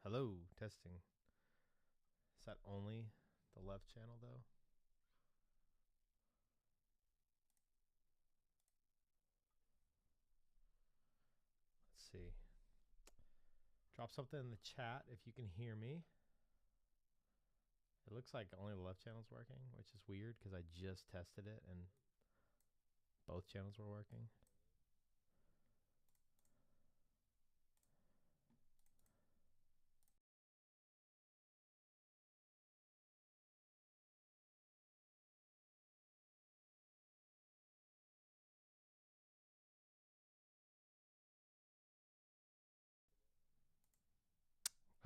Hello, testing. Is that only the left channel though? Let's see. Drop something in the chat if you can hear me. It looks like only the left channel's working, which is weird because I just tested it and both channels were working.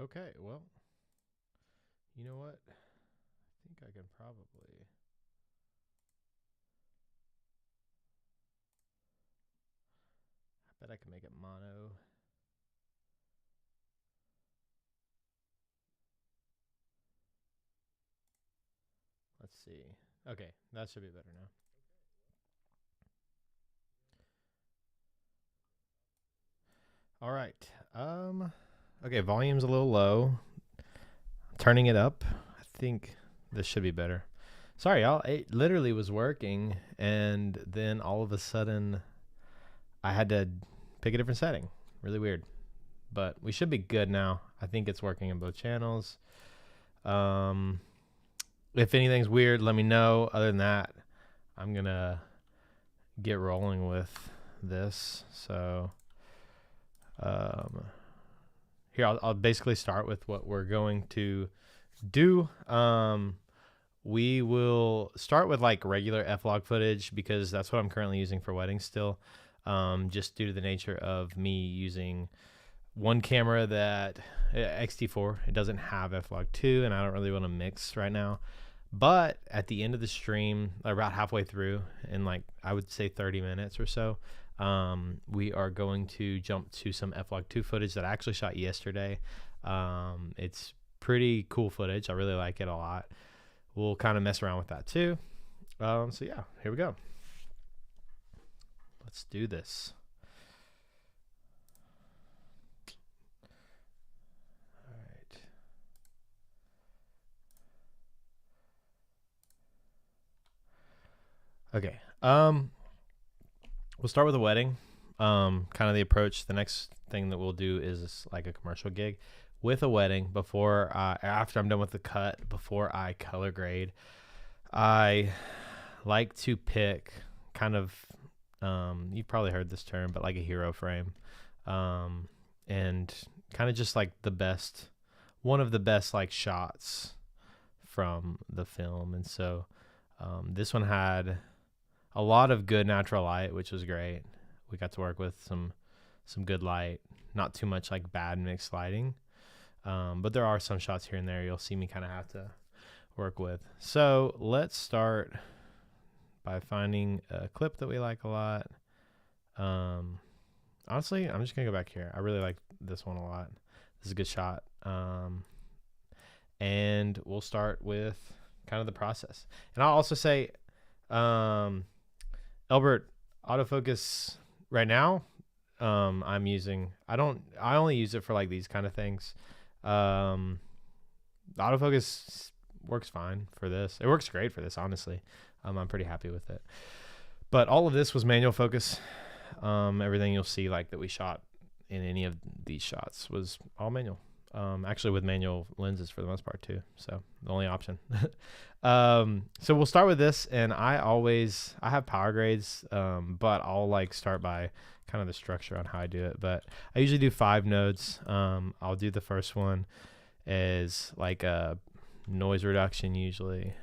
Okay, well, you know what? I think I can probably... I bet I can make it mono. Let's see. Okay, that should be better now. All right. Okay, volume's a little low. Turning it up. I think this should be better. Sorry, y'all. It literally was working, and then all of a sudden, I had to pick a different setting. Really weird. But we should be good now. I think it's working in both channels. If anything's weird, let me know. Other than that, I'm going to get rolling with this. So here, I'll basically start with what we're going to do. We will start with like regular F-log footage because that's what I'm currently using for weddings still. Just due to the nature of me using one camera that X-T4, it doesn't have F-log 2, and I don't really want to mix right now. But at the end of the stream, about halfway through, in like I would say 30 minutes or so, we are going to jump to some F-log 2 footage that I actually shot yesterday. It's pretty cool footage. I really like it a lot. We'll kind of mess around with that too. So yeah, here we go. Let's do this. All right. Okay. We'll start with a wedding. Kind of the approach. The next thing that we'll do is like a commercial gig with a wedding. Before, after I'm done with the cut, before I color grade, I like to pick kind of, you've probably heard this term, but like a hero frame, and kind of just like the best, one of the best like shots from the film. And so this one had a lot of good natural light, which was great. We got to work with some good light, not too much like bad mixed lighting. But there are some shots here and there you'll see me kind of have to work with. So let's start by finding a clip that we like a lot. Honestly, I'm just gonna go back here. I really like this one a lot. This is a good shot. And we'll start with kind of the process. And I'll also say, Elbert autofocus right now, I'm using, I only use it for like these kind of things. The autofocus works fine for this. It works great for this, honestly. I'm pretty happy with it. But all of this was manual focus. Everything you'll see like that we shot in any of these shots was all manual. Actually with manual lenses for the most part too. So the only option. So we'll start with this, and I have power grades, but I'll like start by kind of the structure on how I do it. But I usually do 5 nodes. I'll do the first one as like a noise reduction usually.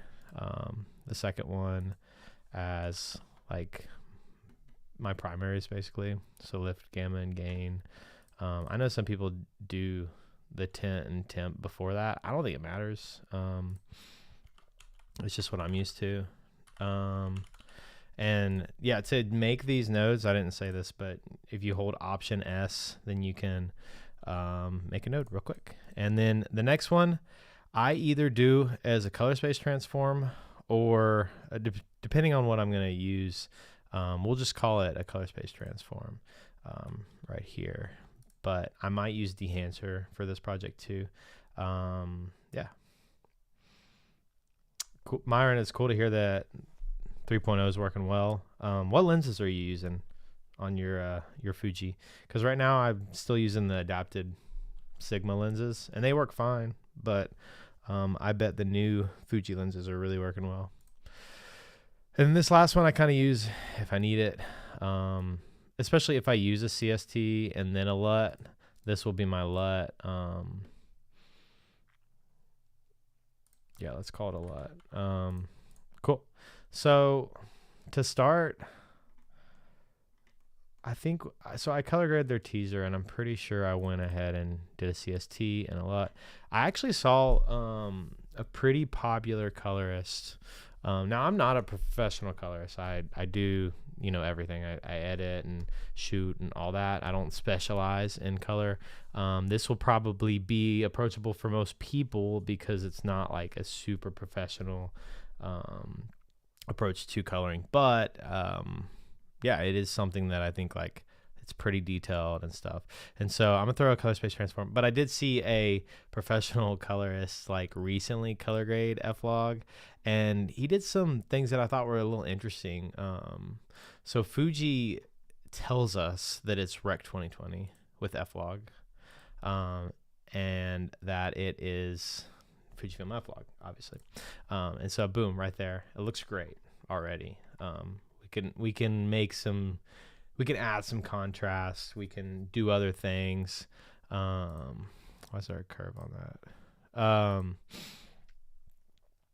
The second one as like my primaries basically. So lift, gamma, and gain. I know some people do the tint and temp before that. I don't think it matters. It's just what I'm used to. And yeah, to make these nodes, I didn't say this, but if you hold Option S, then you can make a node real quick. And then the next one, I either do as a color space transform, or depending on what I'm going to use, we'll just call it a color space transform right here. but I might use Dehancer for this project too. Yeah. Cool. Myron, it's cool to hear that 3.0 is working well. What lenses are you using on your Fuji? Because right now I'm still using the adapted Sigma lenses, and they work fine, but I bet the new Fuji lenses are really working well. And this last one I kind of use if I need it, especially if I use a CST and then a LUT. This will be my LUT. Yeah, let's call it a LUT. Cool. So to start, I think, so I color graded their teaser, and I'm pretty sure I went ahead and did a CST and a LUT. I actually saw a pretty popular colorist. Now, I'm not a professional colorist. I do, everything. I edit and shoot and all that. I don't specialize in color. This will probably be approachable for most people because it's not like a super professional approach to coloring. But yeah, it is something that I think like it's pretty detailed and stuff. And so I'm gonna throw a color space transform, but I did see a professional colorist like recently color grade F-log, and he did some things that I thought were a little interesting. So Fuji tells us that it's Rec 2020 with F-log, and that it is Fujifilm F-log, obviously. And so boom, right there, it looks great already. We can make some, we can add some contrast. We can do other things. Why is there a curve on that?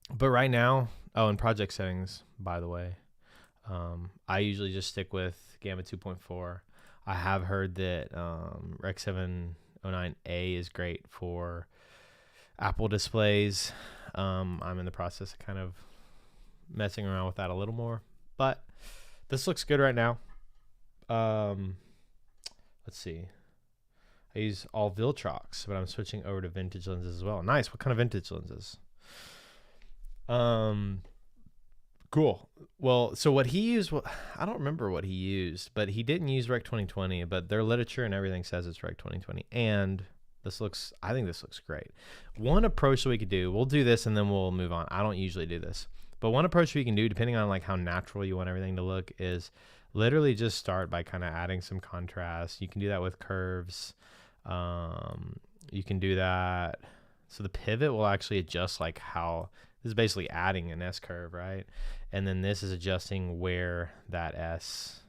But right now, in project settings, by the way, I usually just stick with Gamma 2.4. I have heard that Rec 709A is great for Apple displays. I'm in the process of kind of messing around with that a little more, but this looks good right now. Let's see. I use all Viltrox, but I'm switching over to vintage lenses as well. Nice. What kind of vintage lenses? Cool. Well, so what he used, I don't remember what he used, but he didn't use Rec 2020, but their literature and everything says it's Rec 2020. And I think this looks great. One approach that we could do, we'll do this and then we'll move on. I don't usually do this, but one approach we can do, depending on like how natural you want everything to look, is literally just start by kind of adding some contrast. You can do that with curves. You can do that. So the pivot will actually adjust like how, this is basically adding an S curve, right? And then this is adjusting where that S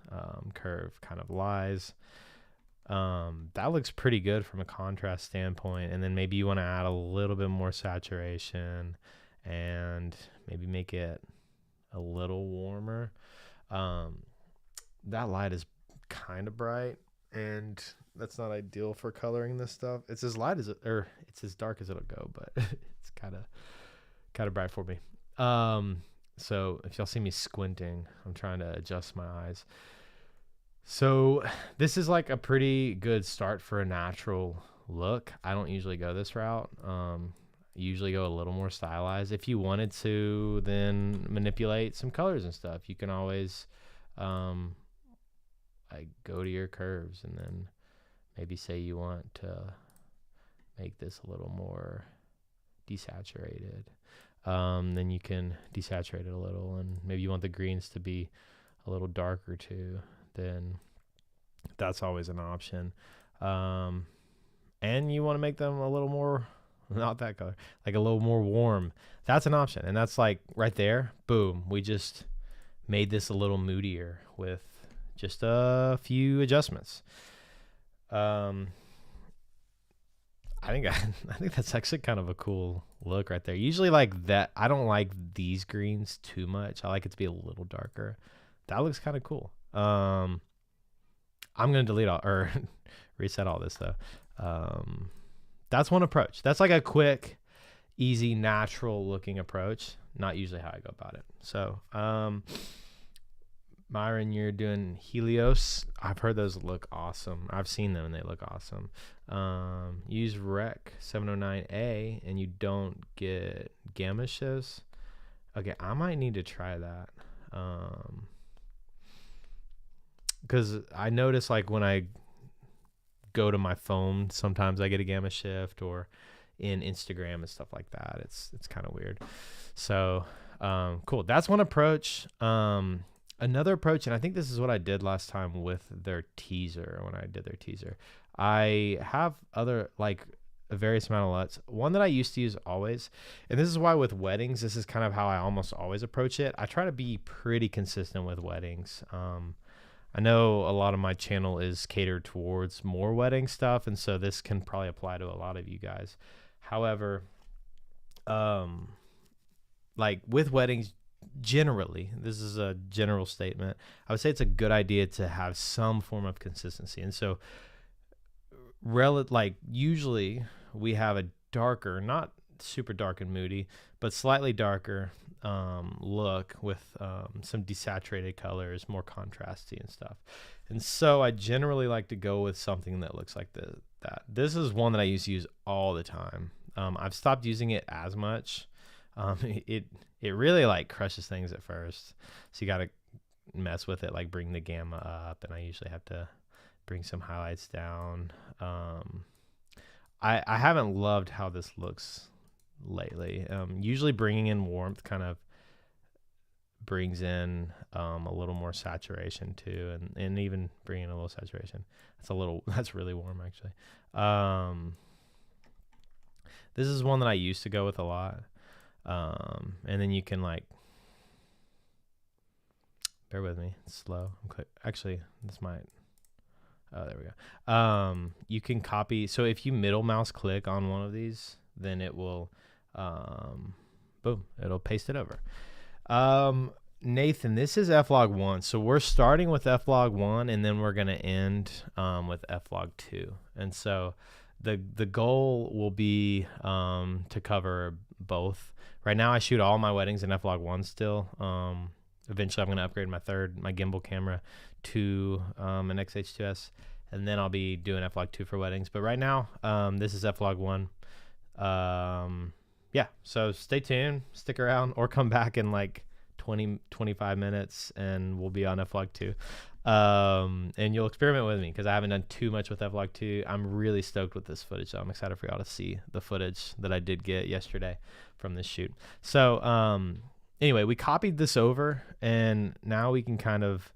curve kind of lies. That looks pretty good from a contrast standpoint. And then maybe you want to add a little bit more saturation and maybe make it a little warmer. That light is kind of bright, and that's not ideal for coloring this stuff. It's as light as it, or it's as dark as it'll go, but it's kind of bright for me. So if y'all see me squinting, I'm trying to adjust my eyes. So this is like a pretty good start for a natural look. I don't usually go this route. Usually go a little more stylized. If you wanted to then manipulate some colors and stuff, you can always like go to your curves and then maybe say you want to make this a little more desaturated. Then you can desaturate it a little, and maybe you want the greens to be a little darker too. Then that's always an option. And you want to make them a little more, not that color, like a little more warm. That's an option. And that's like right there, boom. We just made this a little moodier with just a few adjustments. I think that's actually kind of a cool look right there. Usually like that, I don't like these greens too much. I like it to be a little darker. That looks kind of cool. I'm going to delete all or reset all this though. That's one approach. That's like a quick, easy, natural looking approach. Not usually how I go about it. So, Myron, you're doing Helios. I've heard those look awesome. I've seen them and they look awesome. Use Rec 709A and you don't get gamma shifts. Okay, I might need to try that. Because I notice like when I go to my phone, sometimes I get a gamma shift, or in Instagram and stuff like that. It's kind of weird. So cool. That's one approach. Another approach, and I think this is what I did last time with their teaser, when I did their teaser. I have other, like, a various amount of LUTs. One that I used to use always, and this is why with weddings, this is kind of how I almost always approach it. I try to be pretty consistent with weddings. I know a lot of my channel is catered towards more wedding stuff, and so this can probably apply to a lot of you guys. However, like with weddings, generally, this is a general statement, I would say it's a good idea to have some form of consistency. And so like usually we have a darker, not super dark and moody, but slightly darker look with some desaturated colors, more contrasty and stuff. And so I generally like to go with something that looks like that. This is one that I used to use all the time. I've stopped using it as much. It really like crushes things at first, so you got to mess with it, like bring the gamma up, and I usually have to bring some highlights down. I haven't loved how this looks lately. Usually bringing in warmth kind of brings in a little more saturation too, and even bringing in a little saturation. That's really warm actually. This is one that I used to go with a lot. And then you can, like, bear with me, it's slow. Actually, this might, oh, there we go. You can copy. So if you middle mouse click on one of these, then it will, boom, it'll paste it over. Nathan, this is F-log 1. So we're starting with F-log 1, and then we're going to end with F-log 2. And so the goal will be to cover both. Right now I shoot all my weddings in F-log 1 still. Eventually I'm going to upgrade my gimbal camera to an X-H2S, and then I'll be doing F-log 2 for weddings. But right now, this is F-log 1. Yeah, so stay tuned, stick around, or come back in like 20-25 minutes and we'll be on F-log 2. And you'll experiment with me because I haven't done too much with F-log 2. I'm really stoked with this footage, so I'm excited for y'all to see the footage that I did get yesterday from this shoot. So anyway, we copied this over, and now we can kind of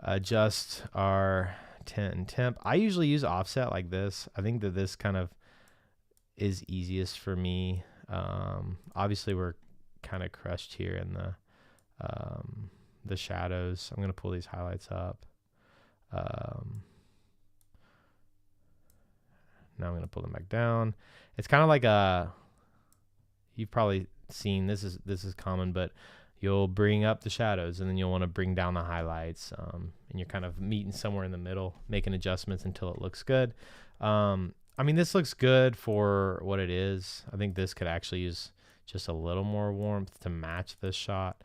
adjust our tint and temp. I usually use offset like this. I think that this kind of is easiest for me. Obviously we're kind of crushed here in the shadows. I'm going to pull these highlights up. Now I'm going to pull them back down. It's kind of like you've probably seen, this is common, but you'll bring up the shadows and then you'll want to bring down the highlights. And you're kind of meeting somewhere in the middle, making adjustments until it looks good. I mean, this looks good for what it is. I think this could actually use just a little more warmth to match this shot.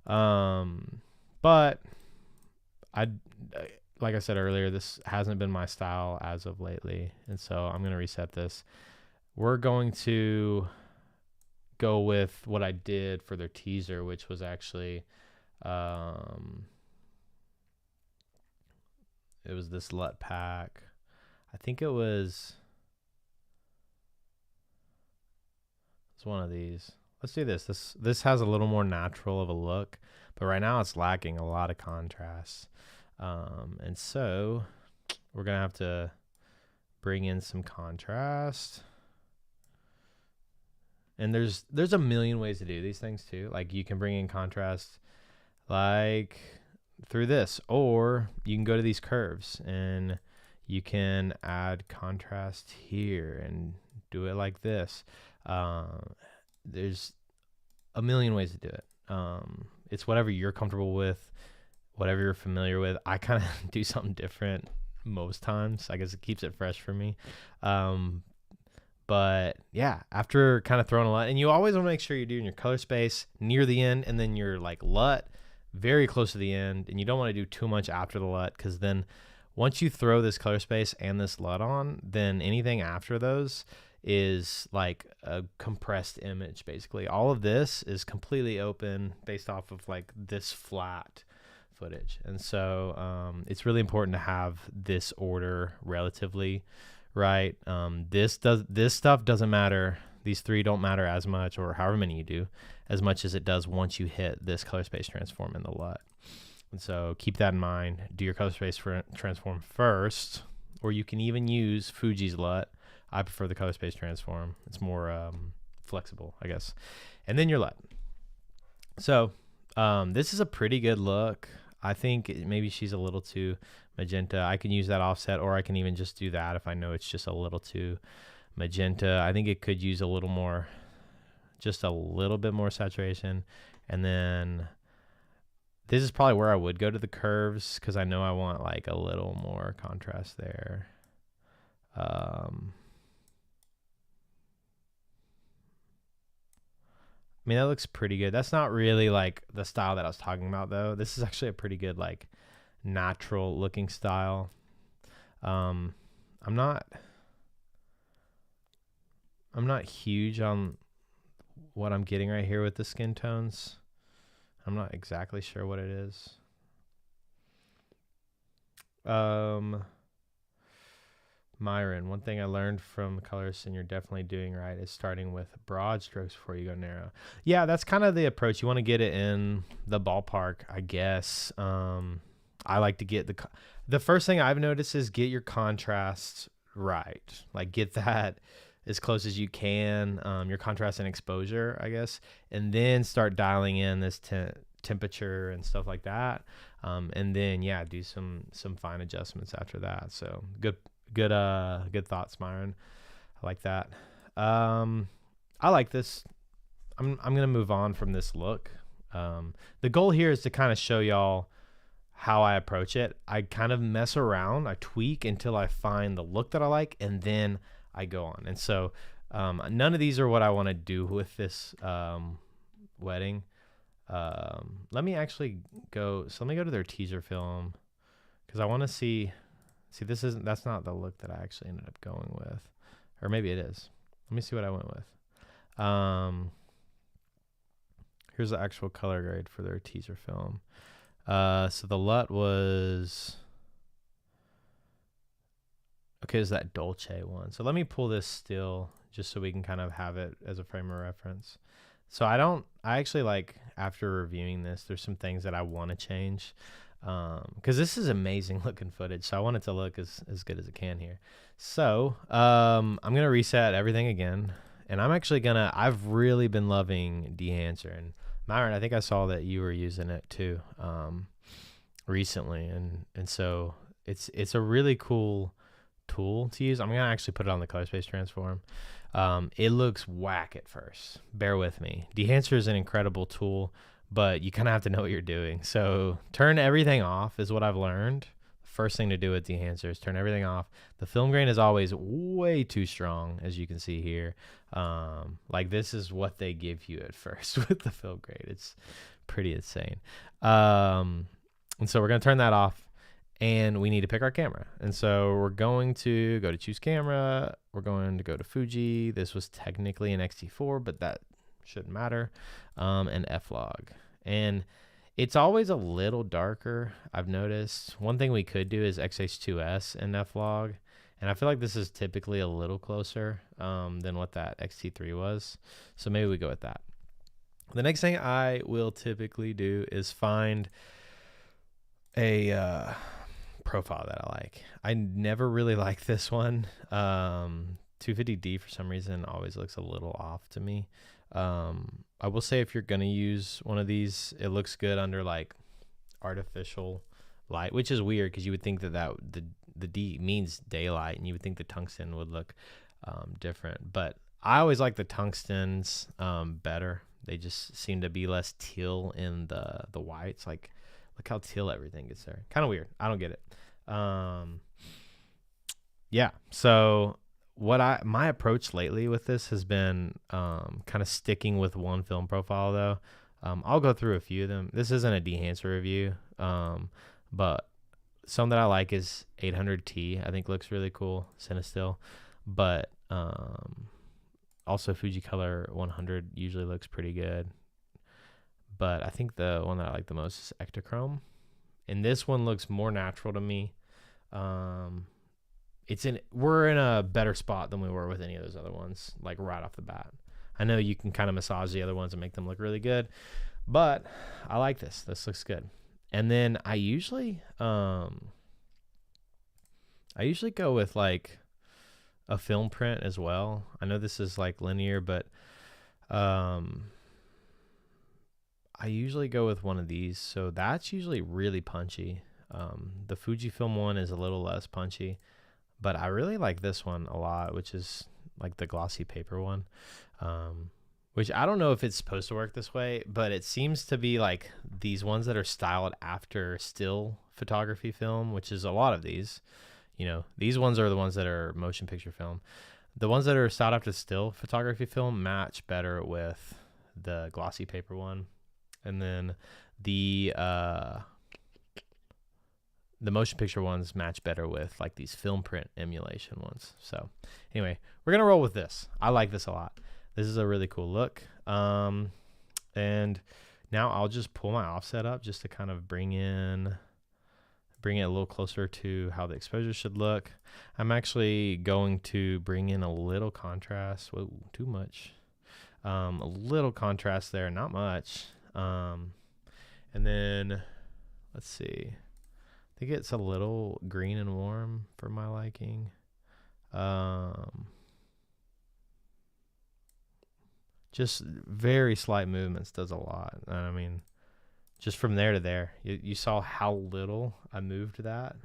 But like I said earlier, this hasn't been my style as of lately. And so I'm going to reset this. We're going to go with what I did for their teaser, which was actually, it was this LUT pack. I think it was, it's one of these. Let's do this. This has a little more natural of a look, but right now it's lacking a lot of contrast. And so we're going to have to bring in some contrast. And there's a million ways to do these things too. Like you can bring in contrast like through this, or you can go to these curves and you can add contrast here and do it like this. There's a million ways to do it. It's whatever you're comfortable with, whatever you're familiar with. I kind of do something different most times. I guess it keeps it fresh for me. But yeah, after kind of throwing a LUT, and you always want to make sure you're doing your color space near the end, and then your like LUT very close to the end, and you don't want to do too much after the LUT, because then once you throw this color space and this LUT on, then anything after those is like a compressed image. Basically all of this is completely open based off of like this flat footage. And so it's really important to have this order relatively right. This stuff doesn't matter. These three don't matter as much, or however many you do, as much as it does once you hit this color space transform in the LUT. And so keep that in mind. Do your color space transform first, or you can even use Fuji's LUT. I prefer the color space transform. It's more flexible, I guess. And then your LUT. So this is a pretty good look. I think maybe she's a little too magenta. I can use that offset, or I can even just do that if I know it's just a little too magenta. I think it could use a little more, just a little bit more saturation. And then this is probably where I would go to the curves, because I know I want like a little more contrast there. I mean, that looks pretty good. That's not really like the style that I was talking about, though. This is actually a pretty good, like, natural looking style. I'm not huge on what I'm getting right here with the skin tones. I'm not exactly sure what it is. Myron, one thing I learned from colorists, and you're definitely doing right, is starting with broad strokes before you go narrow. Yeah, that's kind of the approach. You want to get it in the ballpark, I guess. I like to get the first thing I've noticed is get your contrast right. Like, get that as close as you can, your contrast and exposure, I guess, and then start dialing in this temperature and stuff like that. And then, yeah, do some fine adjustments after that. So good thoughts, Myron. I like that. I like this. I'm gonna move on from this look. The goal here is to kind of show y'all how I approach it. I kind of mess around, I tweak until I find the look that I like, and then I go on. And so none of these are what I want to do with this wedding. Let me actually go. So let me go to their teaser film, because I want to see. That's not the look that I actually ended up going with, or maybe it is. Let me see what I went with. Here's the actual color grade for their teaser film. So the LUT was, okay, is that Dolce one. So let me pull this still just so we can kind of have it as a frame of reference. So I actually, like, after reviewing this, there's some things that I want to change. Because this is amazing looking footage, so I want it to look as good as it can here. So I'm gonna reset everything again, and I've really been loving Dehancer. And Myron, I think I saw that you were using it too recently, and so it's a really cool tool to use. I'm gonna actually put it on the color space transform. It looks whack at first, bear with me. Dehancer is an incredible tool, but you kind of have to know what you're doing. So turn everything off is what I've learned. First thing to do with Dehancer is turn everything off. The film grain is always way too strong, as you can see here. Like, this is what they give you at first with the film grain. It's pretty insane. And so we're going to turn that off, and we need to pick our camera. And so we're going to go to choose camera. We're going to go to Fuji. This was technically an X-T4, but that shouldn't matter. And F-log. And it's always a little darker, I've noticed. One thing we could do is XH2S and F-log. And I feel like this is typically a little closer than what that X-T3 was. So maybe we go with that. The next thing I will typically do is find a profile that I like. I never really like this one. 250D for some reason always looks a little off to me. I will say, if you're going to use one of these, it looks good under like artificial light, which is weird because you would think that the D means daylight, and you would think the tungsten would look different. But I always like the tungstens better. They just seem to be less teal in the whites. Like, look how teal everything gets there. Kind of weird. I don't get it. Yeah. So my approach lately with this has been kind of sticking with one film profile, though. I'll go through a few of them. This isn't a Dehancer review, but some that I like is 800T. I think looks really cool, Cinestill. But also Fujicolor 100 usually looks pretty good. But I think the one that I like the most is Ektachrome. and this one looks more natural to me. We're in a better spot than we were with any of those other ones, like right off the bat. I know you can kind of massage the other ones and make them look really good, but I like this. This looks good. And then I usually go with like a film print as well. I know this is like linear, but I usually go with one of these. So that's usually really punchy. The Fujifilm one is a little less punchy, but I really like this one a lot, which is like the glossy paper one. Which I don't know if it's supposed to work this way, but it seems to be like these ones that are styled after still photography film, which is a lot of these. You know, these ones are the ones that are motion picture film. The ones that are styled after still photography film match better with the glossy paper one. And then the motion picture ones match better with like these film print emulation ones. So anyway, we're going to roll with this. I like this a lot. This is a really cool look. And now I'll just pull my offset up just to kind of bring it a little closer to how the exposure should look. I'm actually going to bring in a little contrast. Whoa, too much. A little contrast there, not much. And then let's see. I think it's a little green and warm for my liking. Just very slight movements does a lot. I mean, just from there to there, you saw how little I moved that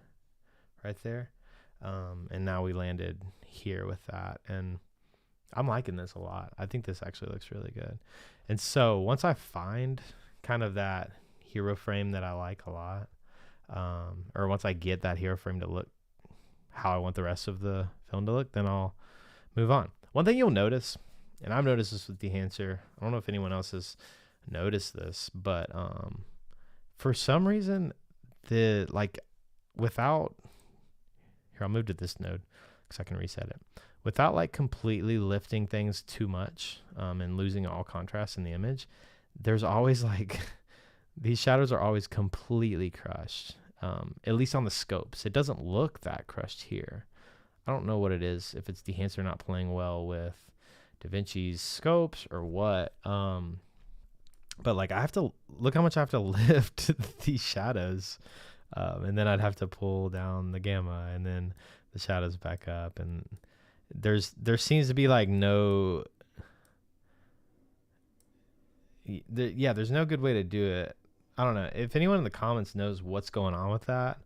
right there. And now we landed here with that. And I'm liking this a lot. I think this actually looks really good. And so once I find kind of that hero frame that I like a lot, or once I get that hero frame to look how I want the rest of the film to look, then I'll move on. One thing you'll notice, and I've noticed this with Dehancer, I don't know if anyone else has noticed this, but for some reason, without, here, I'll move to this node because I can reset it. Without like completely lifting things too much and losing all contrast in the image, there's always like, these shadows are always completely crushed, at least on the scopes. It doesn't look that crushed here. I don't know what it is, if it's Dehancer not playing well with DaVinci's scopes or what. But like I have to look how much I have to lift these shadows. And then I'd have to pull down the gamma and then the shadows back up. And there seems to be like there's no good way to do it. I don't know. If anyone in the comments knows what's going on with that,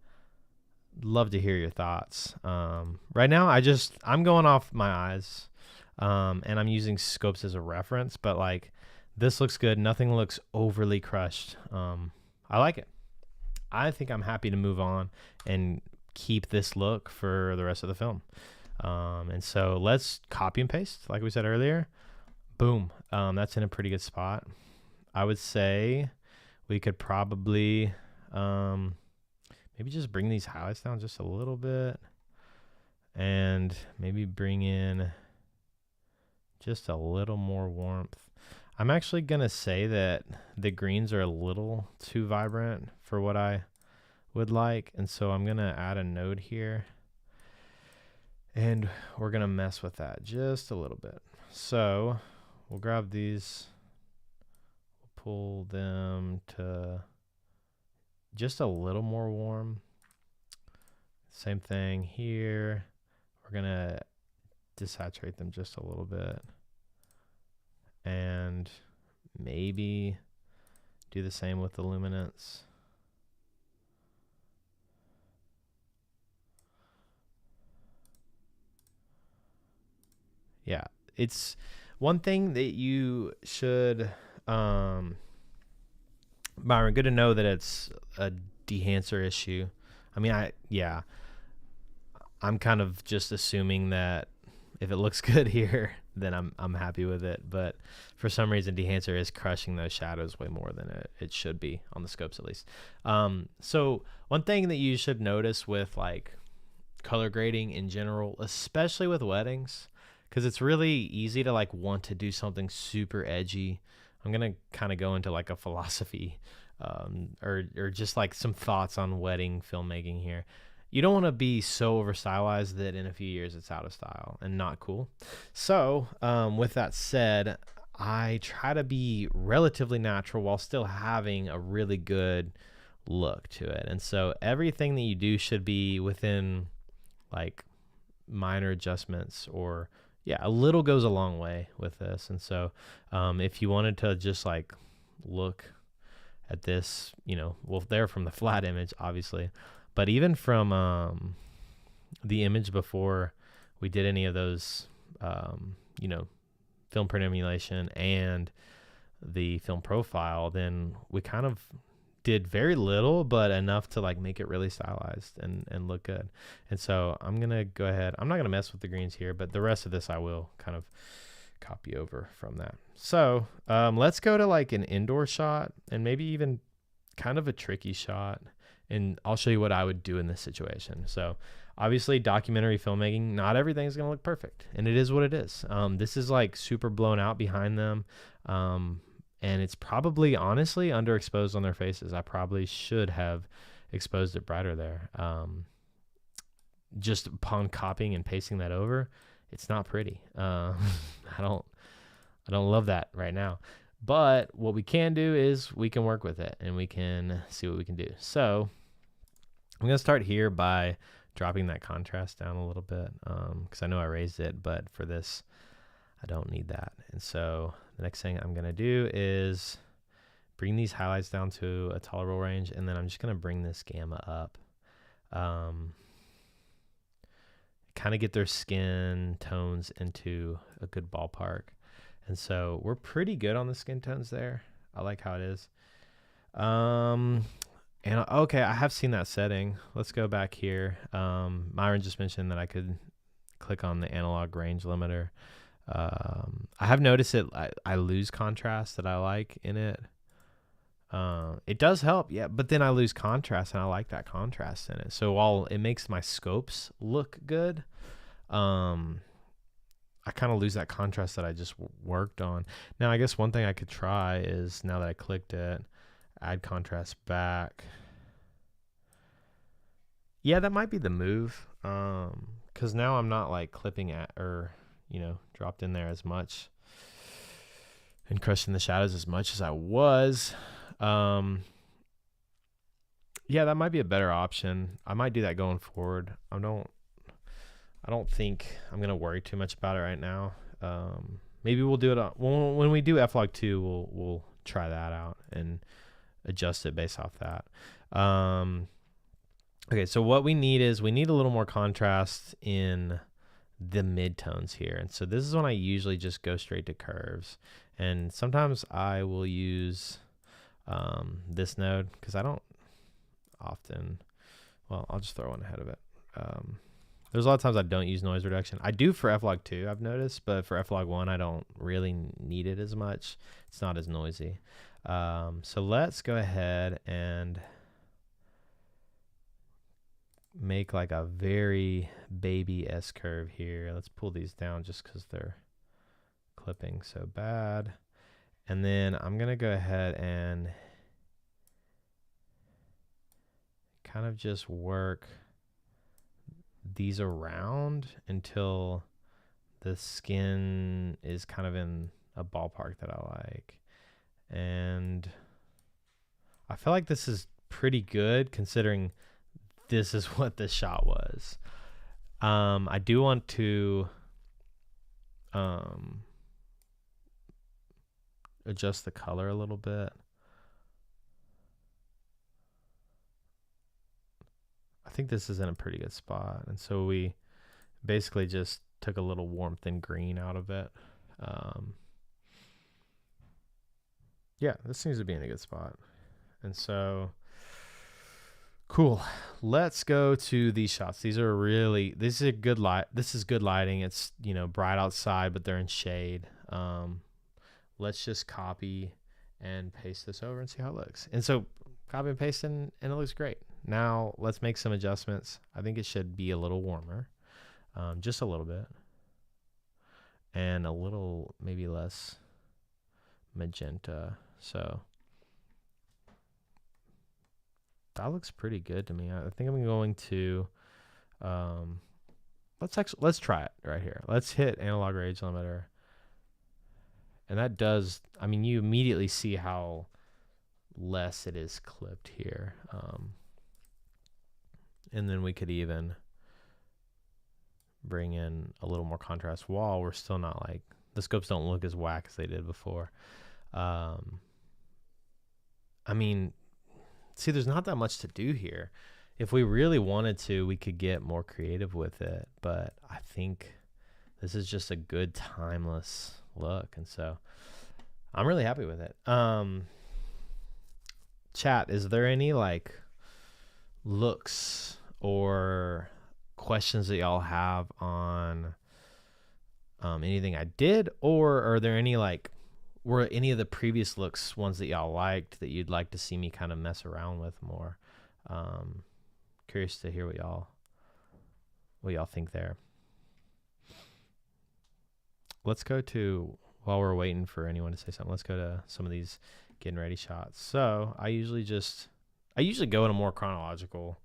love to hear your thoughts. Right now I'm going off my eyes. And I'm using scopes as a reference, but like this looks good. Nothing looks overly crushed. I like it. I think I'm happy to move on and keep this look for the rest of the film. And so let's copy and paste, like we said earlier. Boom. That's in a pretty good spot. I would say we could probably maybe just bring these highlights down just a little bit and maybe bring in just a little more warmth. I'm actually going to say that the greens are a little too vibrant for what I would like. And so I'm going to add a node here. And we're going to mess with that just a little bit. So we'll grab these. We'll pull them to just a little more warm. Same thing here. We're going to desaturate them just a little bit. And maybe do the same with the luminance. Yeah, it's one thing that you should, Byron, good to know that it's a Dehancer issue. I mean, I'm kind of just assuming that if it looks good here, then I'm happy with it. But for some reason, Dehancer is crushing those shadows way more than it should be on the scopes, at least. So one thing that you should notice with like color grading in general, especially with weddings, because it's really easy to like want to do something super edgy. I'm gonna kind of go into like a philosophy or just like some thoughts on wedding filmmaking here. You don't want to be so over stylized that in a few years it's out of style and not cool. So, with that said, I try to be relatively natural while still having a really good look to it. And so everything that you do should be within like minor adjustments, or yeah, a little goes a long way with this. And so if you wanted to just like look at this, well, there from the flat image, obviously, but even from the image before we did any of those, film print emulation and the film profile, then we kind of did very little, but enough to like make it really stylized and look good. And so I'm going to go ahead. I'm not going to mess with the greens here, but the rest of this I will kind of copy over from that. So let's go to like an indoor shot and maybe even kind of a tricky shot. And I'll show you what I would do in this situation. So obviously documentary filmmaking, not everything's going to look perfect, and it is what it is. This is like super blown out behind them. And it's probably honestly underexposed on their faces. I probably should have exposed it brighter there. Just upon copying and pasting that over, it's not pretty. I don't love that right now. But what we can do is we can work with it and we can see what we can do. So I'm going to start here by dropping that contrast down a little bit because I know I raised it, but for this, I don't need that. And so the next thing I'm going to do is bring these highlights down to a tolerable range, and then I'm just going to bring this gamma up. Kind of get their skin tones into a good ballpark. And so we're pretty good on the skin tones there. I like how it is. And okay, I have seen that setting. Let's go back here. Myron just mentioned that I could click on the analog range limiter. I have noticed I lose contrast that I like in it. It does help, yeah, but then I lose contrast, and I like that contrast in it. So while it makes my scopes look good, I kind of lose that contrast that I just worked on. Now, I guess one thing I could try is, now that I clicked it, add contrast back. Yeah, that might be the move, because now I'm not like clipping at or dropped in there as much and crushing the shadows as much as I was. Yeah, that might be a better option. I might do that going forward. I don't think I'm gonna worry too much about it right now. Maybe we'll do it when we do F-log 2. We'll try that out and adjust it based off that. Okay, so what we need is a little more contrast in the midtones here. And so this is when I usually just go straight to curves. And sometimes I will use this node because I don't often, well, I'll just throw one ahead of it. There's a lot of times I don't use noise reduction. I do for F-log 2, I've noticed, but for F-log 1, I don't really need it as much. It's not as noisy. So let's go ahead and make like a very baby S curve here. Let's pull these down just because they're clipping so bad. And then I'm going to go ahead and kind of just work these around until the skin is kind of in a ballpark that I like. And I feel like this is pretty good considering this is what this shot was. I do want to adjust the color a little bit. I think this is in a pretty good spot. And so we basically just took a little warmth and green out of it. Yeah, this seems to be in a good spot. And so, cool. Let's go to these shots. This is a good light. This is good lighting. It's, bright outside, but they're in shade. Let's just copy and paste this over and see how it looks. And so copy and paste and it looks great. Now let's make some adjustments. I think it should be a little warmer, just a little bit, and a little maybe less magenta. So that looks pretty good to me. I think I'm going to, let's try it right here. Let's hit analog range limiter. And that does, I mean, you immediately see how less it is clipped here. And then we could even bring in a little more contrast while we're still not like, the scopes don't look as whack as they did before. I mean, see, there's not that much to do here. If we really wanted to, we could get more creative with it, but I think this is just a good timeless look, and so I'm really happy with it. Chat, is there any like looks or questions that y'all have on anything I did, or are there any like, were any of the previous looks ones that y'all liked that you'd like to see me kind of mess around with more? Curious to hear what y'all think there. Let's go to, while we're waiting for anyone to say something, let's go to some of these getting ready shots. So I usually go in a more chronological,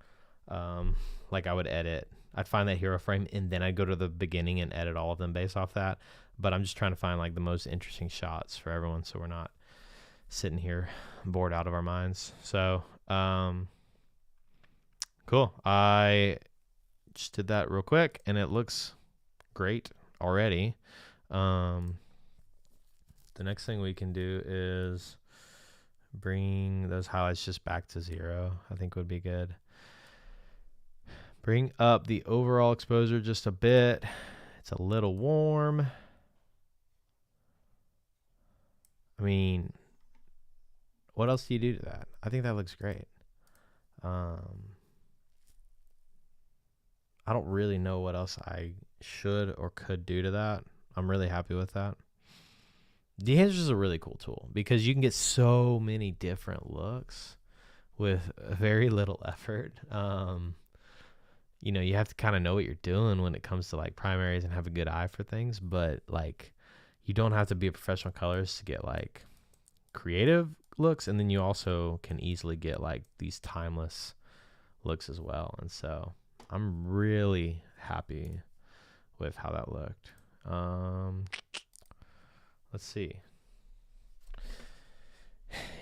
like I would edit. I'd find that hero frame and then I'd go to the beginning and edit all of them based off that. But I'm just trying to find like the most interesting shots for everyone, so we're not sitting here bored out of our minds. So, cool. I just did that real quick and it looks great already. The next thing we can do is bring those highlights just back to 0. I think would be good. Bring up the overall exposure just a bit. It's a little warm. I mean, what else do you do to that? I think that looks great. I don't really know what else I should or could do to that. I'm really happy with that. Dehancer is a really cool tool because you can get so many different looks with very little effort. You know, you have to kind of know what you're doing when it comes to like primaries and have a good eye for things, but like you don't have to be a professional colorist to get like creative looks, and then you also can easily get like these timeless looks as well. And so I'm really happy with how that looked. Let's see.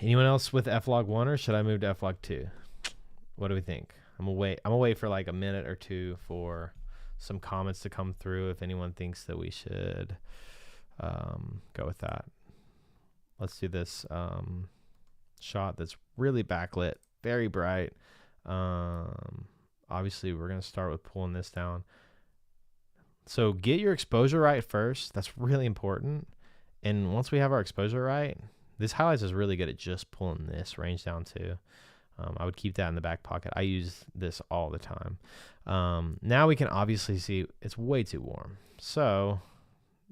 Anyone else with F-log 1, or should I move to F-log 2? What do we think? I'm gonna wait for like a minute or two for some comments to come through if anyone thinks that we should go with that. Let's do this shot that's really backlit, very bright. Obviously, we're going to start with pulling this down. So get your exposure right first. That's really important. And once we have our exposure right, this highlights is really good at just pulling this range down too. I would keep that in the back pocket. I use this all the time. Now we can obviously see it's way too warm. So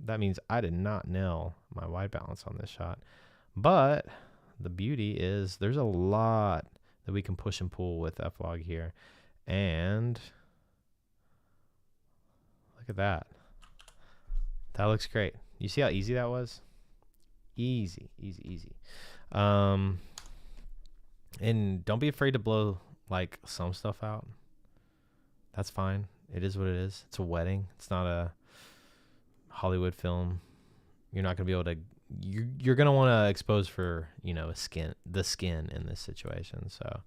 that means I did not nail my white balance on this shot. But the beauty is there's a lot that we can push and pull with F-log here. And look at that. That looks great. You see how easy that was? Easy, easy, easy. And don't be afraid to blow like some stuff out. That's fine. It is what it is. It's a wedding. It's not a Hollywood film. You're not gonna be able to. You're gonna want to expose for the skin in this situation. So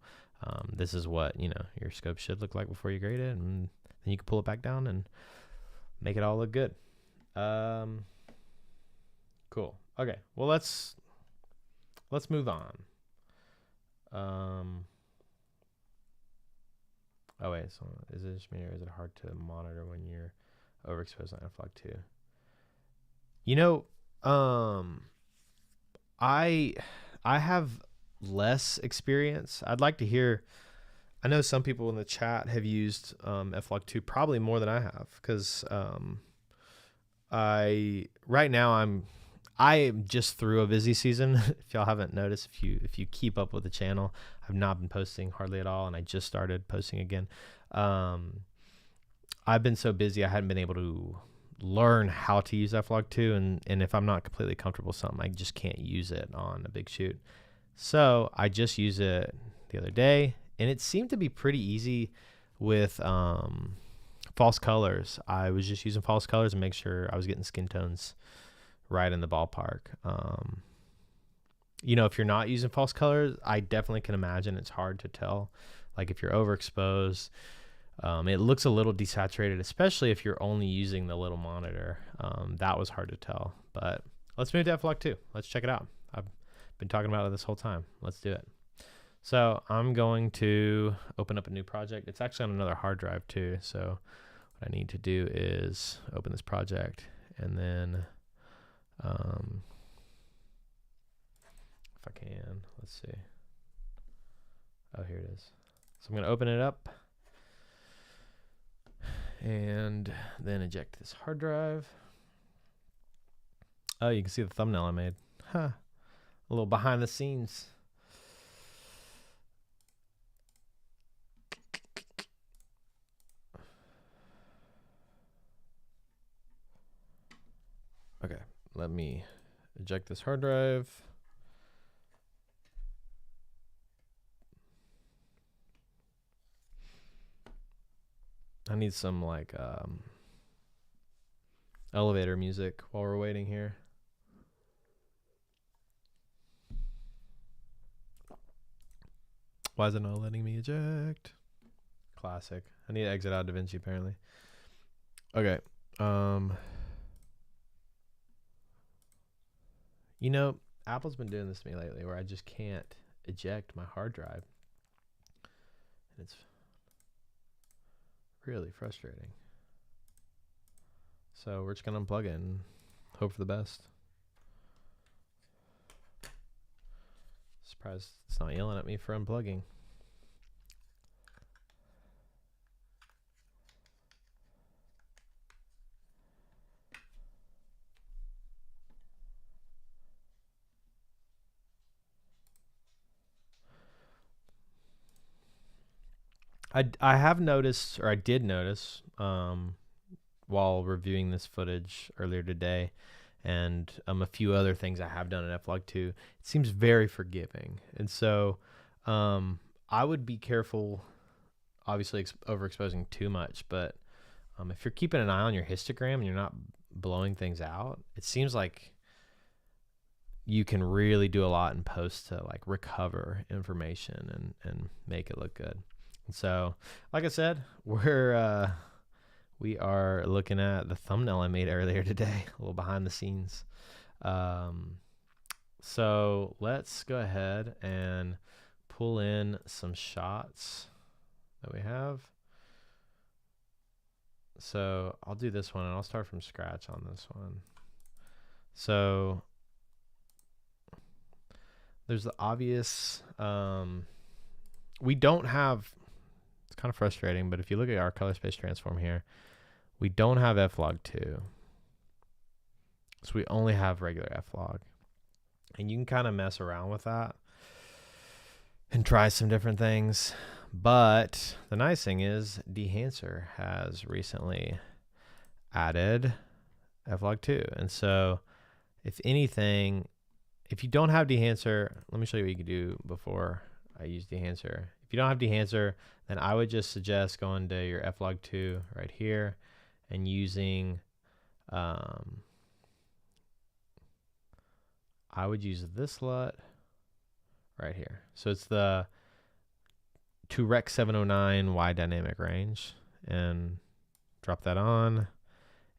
this is what your scope should look like before you grade it, and then you can pull it back down and make it all look good. Cool. Okay. Well, let's move on. Oh wait, so is it just me or is it hard to monitor when you're overexposed on F-log 2? I have less experience. I'd like to hear. I know some people in the chat have used F-log 2 probably more than I have, because I just through a busy season. If y'all haven't noticed, if you keep up with the channel, I've not been posting hardly at all, and I just started posting again. I've been so busy I hadn't been able to learn how to use F-log 2, and if I'm not completely comfortable with something, I just can't use it on a big shoot. So I just used it the other day, and it seemed to be pretty easy with false colors. I was just using false colors and make sure I was getting skin tones right in the ballpark. If you're not using false colors, I definitely can imagine it's hard to tell. Like if you're overexposed, it looks a little desaturated, especially if you're only using the little monitor. That was hard to tell. But let's move to F-log 2. Let's check it out. I've been talking about it this whole time. Let's do it. So I'm going to open up a new project. It's actually on another hard drive too. So what I need to do is open this project, and then if I can, let's see. Oh, here it is. So I'm going to open it up and then eject this hard drive. Oh, you can see the thumbnail I made. Huh. A little behind the scenes. Okay, let me eject this hard drive. I need some like elevator music while we're waiting here. Why is it not letting me eject? Classic. I need to exit out DaVinci apparently. Okay. Apple's been doing this to me lately where I just can't eject my hard drive. And it's really frustrating. So we're just going to unplug it and hope for the best. Surprised it's not yelling at me for unplugging. I have noticed, or I did notice, while reviewing this footage earlier today, and a few other things I have done in F-log 2, it seems very forgiving. And so I would be careful, obviously overexposing too much, but if you're keeping an eye on your histogram and you're not blowing things out, it seems like you can really do a lot in post to like recover information and make it look good. And so, like I said, we are looking at the thumbnail I made earlier today, a little behind the scenes. So let's go ahead and pull in some shots that we have. So I'll do this one and I'll start from scratch on this one. So there's the obvious, we don't have, it's kind of frustrating, but if you look at our color space transform here, we don't have F-log 2. So we only have regular F-log. And you can kind of mess around with that and try some different things. But the nice thing is Dehancer has recently added F-log 2. And so if anything, if you don't have Dehancer, let me show you what you can do before I use Dehancer. If you don't have Dehancer, then I would just suggest going to your F-log 2 right here and using, I would use this LUT right here. So it's the 2rec 709 Y dynamic range, and drop that on,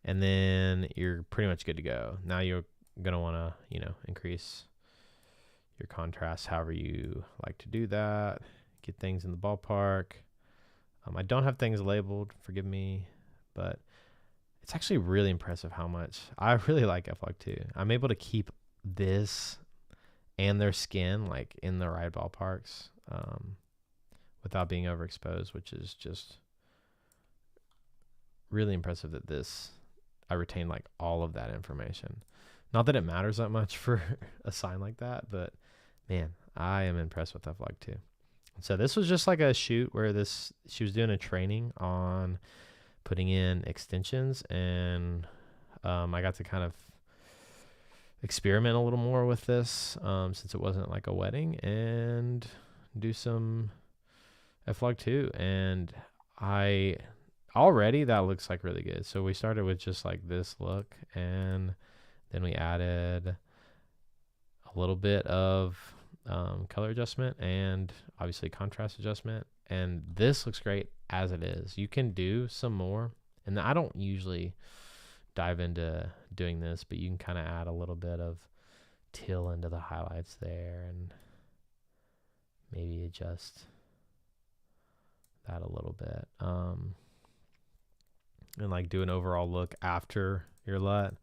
and then you're pretty much good to go. Now you're going to want to, increase your contrast however you like to do that. Get things in the ballpark. I don't have things labeled, forgive me, but it's actually really impressive how much I really like F-log 2. I'm able to keep this and their skin like in the right ballparks without being overexposed, which is just really impressive that I retain like all of that information. Not that it matters that much for a sign like that, but man, I am impressed with F-log 2. So this was just like a shoot where she was doing a training on putting in extensions, and I got to kind of experiment a little more with this since it wasn't like a wedding, and do some F-log 2, and I already that looks like really good. So we started with just like this look, and then we added a little bit of color adjustment and obviously contrast adjustment, and this looks great as it is. You can do some more, and I don't usually dive into doing this, but you can kind of add a little bit of teal into the highlights there and maybe adjust that a little bit, and like do an overall look after your LUT.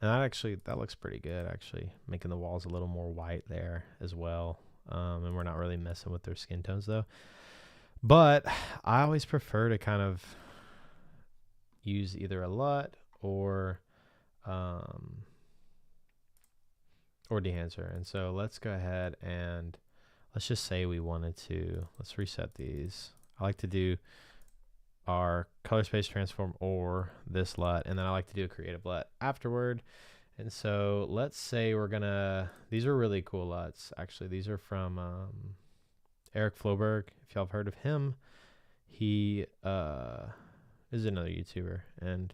And that looks pretty good, actually, making the walls a little more white there as well. And we're not really messing with their skin tones though. But I always prefer to kind of use either a LUT or Dehancer. And so let's go ahead and let's just say we wanted to, let's reset these. I like to do our color space transform or this LUT, and then I like to do a creative LUT afterward. And so let's say we're gonna, these are really cool LUTs. Actually, these are from Eric Floberg. If y'all have heard of him, he is another YouTuber, and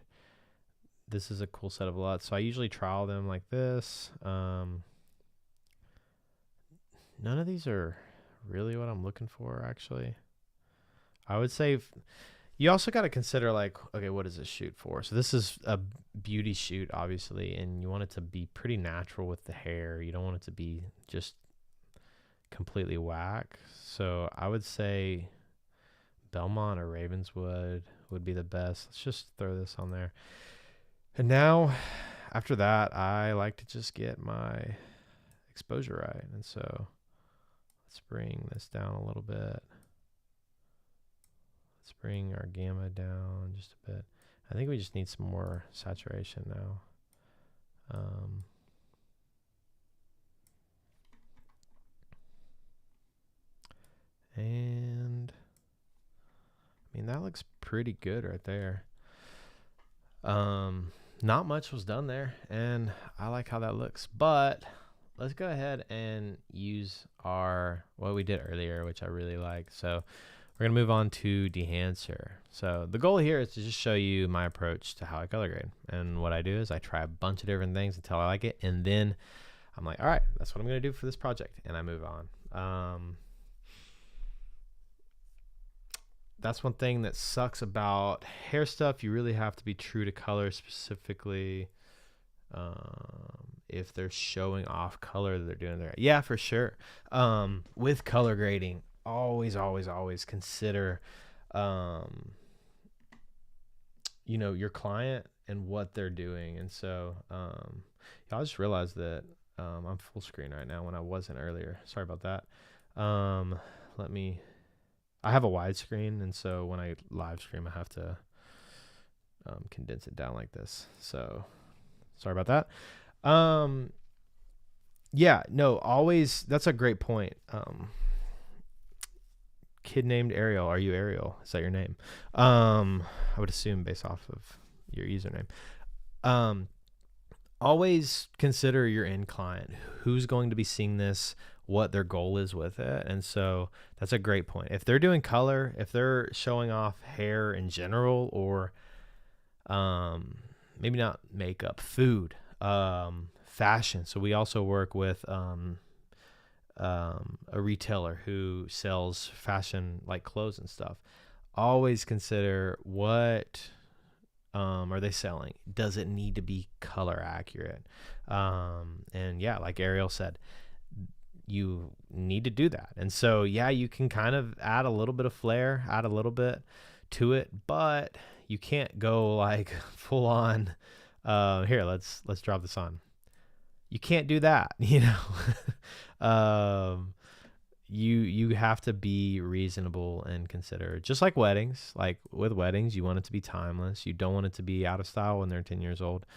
this is a cool set of LUTs. So I usually trial them like this. None of these are really what I'm looking for, actually. I would say you also got to consider, like, okay, what does this shoot for? So this is a beauty shoot, obviously, and you want it to be pretty natural with the hair. You don't want it to be just completely whack. So I would say Belmont or Ravenswood would be the best. Let's just throw this on there. And now, after that, I like to just get my exposure right. And so let's bring this down a little bit. Let's bring our gamma down just a bit. I think we just need some more saturation now. And I mean, that looks pretty good right there. Not much was done there, and I like how that looks, but let's go ahead and use what we did earlier, which I really like. So we're going to move on to Dehancer. So the goal here is to just show you my approach to how I color grade. And what I do is I try a bunch of different things until I like it. And then I'm like, all right, that's what I'm going to do for this project. And I move on. That's one thing that sucks about hair stuff. You really have to be true to color, specifically if they're showing off color that they're doing there. Yeah, for sure. With color grading, always consider, your client and what they're doing. And so, I just realized that I'm full screen right now when I wasn't earlier. Sorry about that. I have a widescreen, and so when I live stream, I have to condense it down like this. So sorry about that. That's a great point. Kid named Ariel. Are you Ariel? Is that your name? I would assume based off of your username. Always consider your end client. Who's going to be seeing this, what their goal is with it. And so that's a great point. If they're doing color, if they're showing off hair in general, or maybe not makeup, food, fashion. So we also work with a retailer who sells fashion like clothes and stuff. Always consider what are they selling? Does it need to be color accurate? And yeah, like Ariel said, you need to do that. And so, yeah, you can kind of add a little bit of flair, add a little bit to it, but you can't go like full on. Here, let's drop this on. You can't do that, You have to be reasonable and consider, just like weddings. Like with weddings, you want it to be timeless. You don't want it to be out of style when they're 10 years old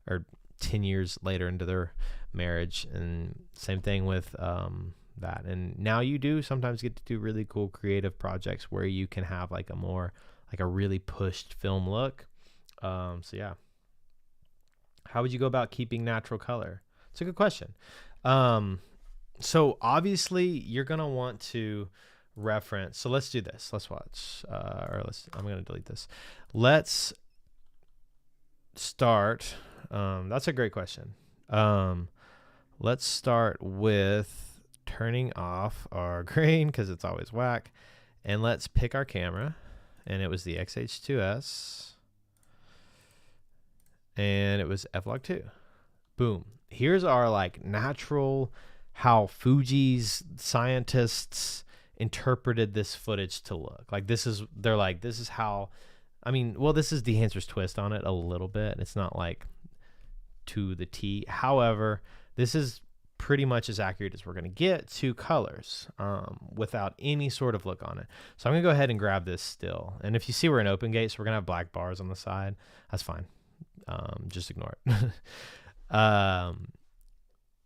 or 10 years later into their marriage. And same thing with that. And now you do sometimes get to do really cool creative projects where you can have like a really pushed film look. So yeah. How would you go about keeping natural color? It's a good question. So obviously you're going to want to reference. So let's do this. Let's watch. I'm going to delete this. Let's start. That's a great question. Let's start with turning off our grain because it's always whack. And let's pick our camera. And it was the XH2S. And it was F-log 2. Boom. Here's our like natural, how Fuji's scientists interpreted this footage to look. Like this is how, this is Dehancer's twist on it a little bit. It's not like to the T. However, this is pretty much as accurate as we're going to get to colors without any sort of look on it. So I'm going to go ahead and grab this still. And if you see we're in open gate, so we're going to have black bars on the side. That's fine. Just ignore it.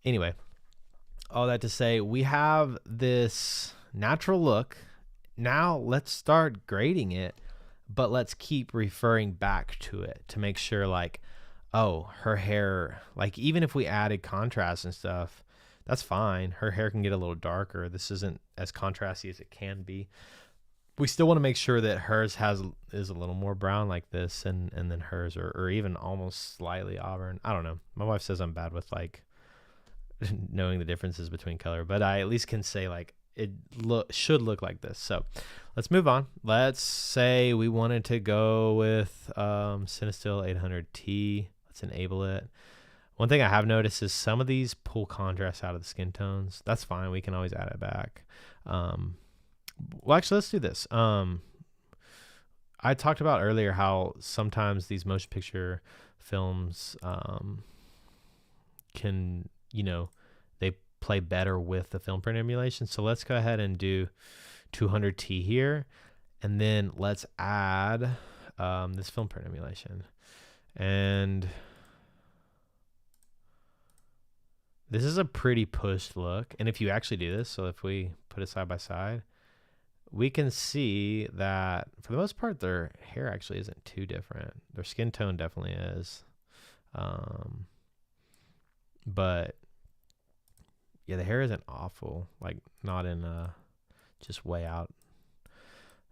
Anyway, all that to say, we have this natural look. Now let's start grading it, but let's keep referring back to it to make sure like, oh, her hair, like even if we added contrast and stuff, that's fine. Her hair can get a little darker. This isn't as contrasty as it can be. We still want to make sure that hers is a little more brown like this, and then hers or even almost slightly auburn. I don't know. My wife says I'm bad with like knowing the differences between color, but I at least can say like it should look like this. So let's move on. Let's say we wanted to go with Cinestill 800T. Let's enable it. One thing I have noticed is some of these pull contrast out of the skin tones. That's fine. We can always add it back. Well, actually, let's do this. I talked about earlier how sometimes these motion picture films can, they play better with the film print emulation. So let's go ahead and do 200T here. And then let's add this film print emulation. And this is a pretty pushed look. And if you actually do this, so if we put it side by side, we can see that for the most part, their hair actually isn't too different. Their skin tone definitely is. But yeah, the hair isn't awful, like not in just way out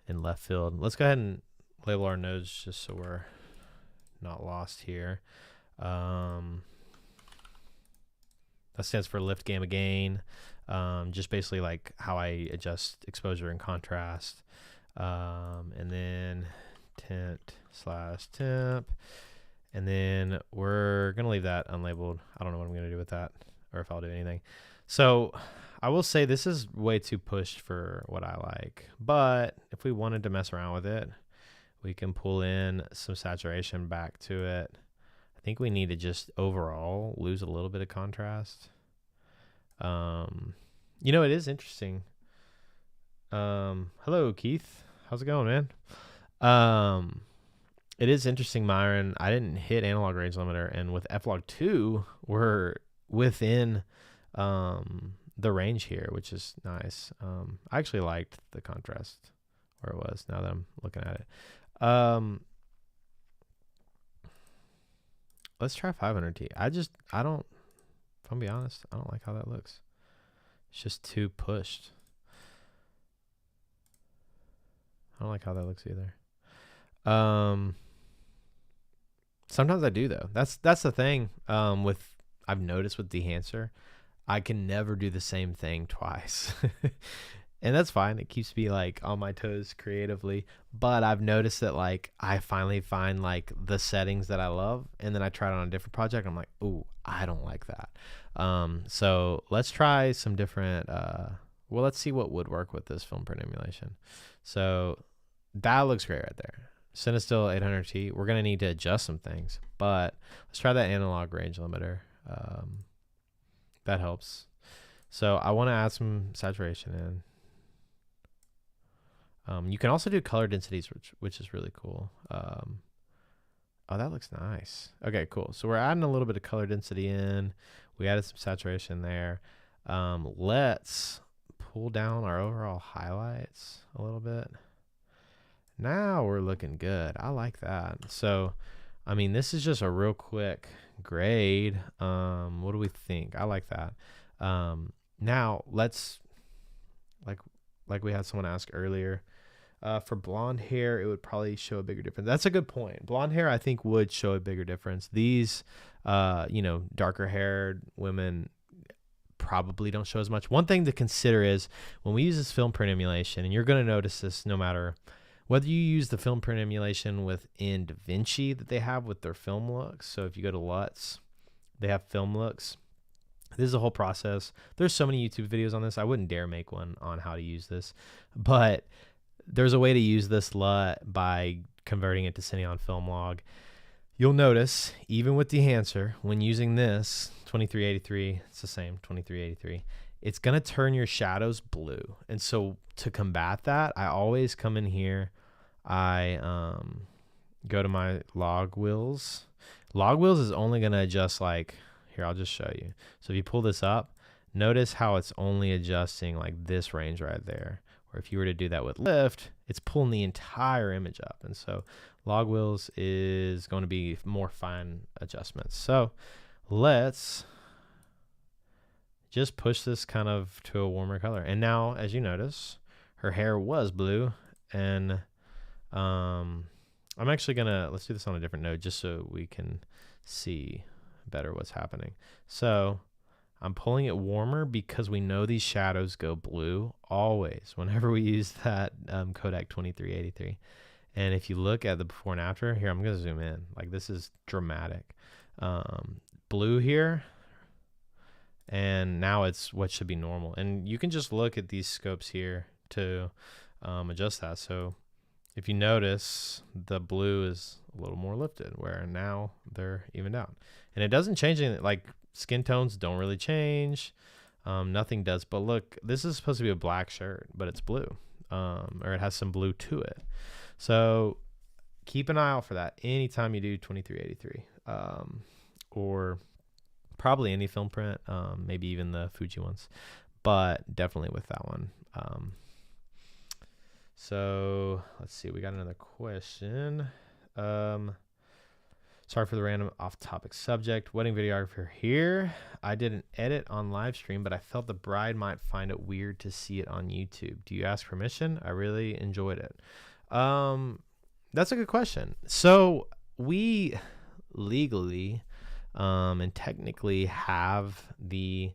in left field. Let's go ahead and label our nodes just so we're not lost here. That stands for lift gamma gain. Just basically like how I adjust exposure and contrast. And then tint/temp. And then we're going to leave that unlabeled. I don't know what I'm going to do with that or if I'll do anything. So I will say this is way too pushed for what I like. But if we wanted to mess around with it, we can pull in some saturation back to it. I think we need to just overall lose a little bit of contrast. It is interesting. Hello, Keith. How's it going, man? It is interesting, Myron. I didn't hit analog range limiter, and with F-log 2, we're within the range here, which is nice. I actually liked the contrast where it was now that I'm looking at it. Let's try 500T. If I'm be honest, I don't like how that looks. It's just too pushed. I don't like how that looks either. Sometimes I do though. That's the thing. I've noticed with Dehancer, I can never do the same thing twice. And that's fine. It keeps me like on my toes creatively. But I've noticed that like I finally find like the settings that I love, and then I try it on a different project. I'm like, ooh, I don't like that. So let's try some different. Let's see what would work with this film print emulation. So that looks great right there. Cinestill 800T. We're gonna need to adjust some things, but let's try that analog range limiter. That helps. So I want to add some saturation in. You can also do color densities, which is really cool. Oh, that looks nice. Okay, cool. So we're adding a little bit of color density in. We added some saturation there. Let's pull down our overall highlights a little bit. Now we're looking good. I like that. So, this is just a real quick grade. What do we think? I like that. Now let's like we had someone ask earlier. For blonde hair, it would probably show a bigger difference. That's a good point. Blonde hair, I think, would show a bigger difference. These, darker haired women probably don't show as much. One thing to consider is when we use this film print emulation, and you're going to notice this no matter whether you use the film print emulation within DaVinci that they have with their film looks. So if you go to LUTs, they have film looks. This is a whole process. There's so many YouTube videos on this. I wouldn't dare make one on how to use this, but there's a way to use this LUT by converting it to Cineon Film Log. You'll notice, even with Dehancer, when using this 2383, it's the same 2383, it's going to turn your shadows blue. And so to combat that, I always come in here. I go to my log wheels. Log wheels is only going to adjust like, here, I'll just show you. So if you pull this up, notice how it's only adjusting like this range right there. Or if you were to do that with lift, it's pulling the entire image up. And so log wheels is going to be more fine adjustments. So let's just push this kind of to a warmer color. And now, as you notice, her hair was blue. And I'm actually going to, let's do this on a different node just so we can see better what's happening. So I'm pulling it warmer because we know these shadows go blue always whenever we use that Kodak 2383. And if you look at the before and after, here, I'm going to zoom in. Like, this is dramatic. Blue here, and now it's what should be normal. And you can just look at these scopes here to adjust that. So if you notice, the blue is a little more lifted, where now they're evened out. And it doesn't change anything. Like, skin tones don't really change. Nothing does. But look, this is supposed to be a black shirt, but it's blue, or it has some blue to it. So keep an eye out for that anytime you do 2383, or probably any film print, maybe even the Fuji ones, but definitely with that one. So let's see, we got another question. Sorry for the random off-topic subject. Wedding videographer here. I did an edit on live stream, but I felt the bride might find it weird to see it on YouTube. Do you ask permission? I really enjoyed it. That's a good question. So we legally and technically have the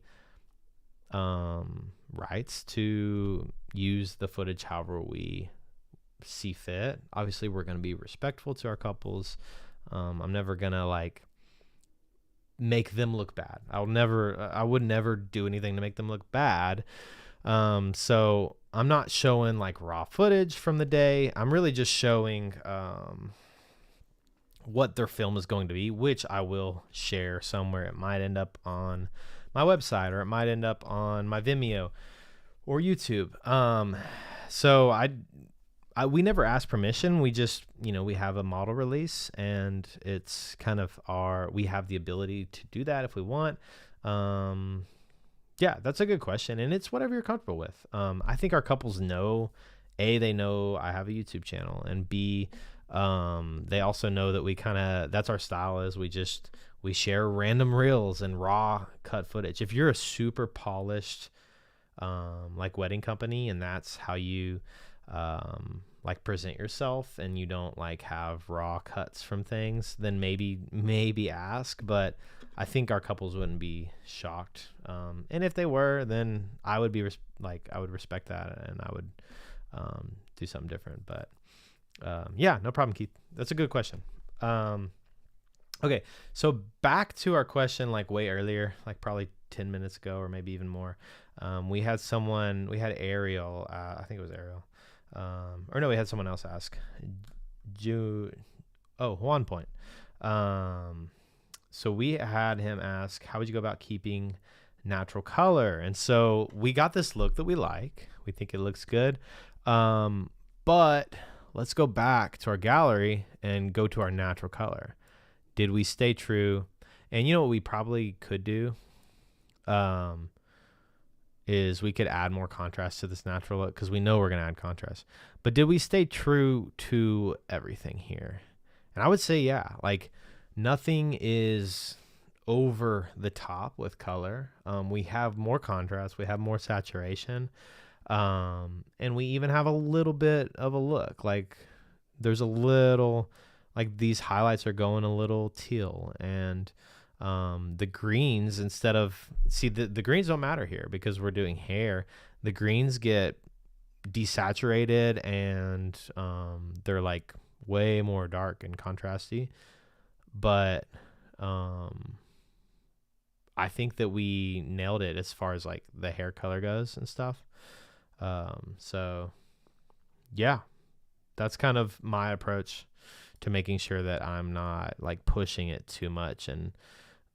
rights to use the footage however we see fit. Obviously, we're going to be respectful to our couples. I'm never gonna like make them look bad. I would never do anything to make them look bad. So I'm not showing like raw footage from the day. I'm really just showing what their film is going to be, which I will share somewhere. It might end up on my website, or it might end up on my Vimeo or YouTube. So we never ask permission. We just, we have a model release, and it's kind of we have the ability to do that if we want. Yeah, that's a good question. And it's whatever you're comfortable with. I think our couples know, A, they know I have a YouTube channel, and B, they also know that that's our style is we share random reels and raw cut footage. If you're a super polished, like wedding company, and that's how you, like present yourself, and you don't like have raw cuts from things, then maybe ask. But I think our couples wouldn't be shocked. And if they were, then I would be I would respect that, and I would do something different. But yeah, no problem, Keith. That's a good question. Okay, so back to our question, like way earlier, like probably 10 minutes ago, or maybe even more. We had Ariel, I think it was Ariel. Or no, we had someone else ask. Juan Point. So we had him ask, how would you go about keeping natural color? And so we got this look that we like. We think it looks good. But let's go back to our gallery and go to our natural color. Did we stay true? And you know what we probably could do? Is we could add more contrast to this natural look, because we know we're going to add contrast. But did we stay true to everything here? And I would say, yeah, like nothing is over the top with color. We have more contrast. We have more saturation. And we even have a little bit of a look. Like there's a little, like these highlights are going a little teal, and the greens, instead of, see, the greens don't matter here because we're doing hair. The greens get desaturated, and they're like way more dark and contrasty. But I think that we nailed it as far as like the hair color goes and stuff. So yeah, that's kind of my approach to making sure that I'm not like pushing it too much, and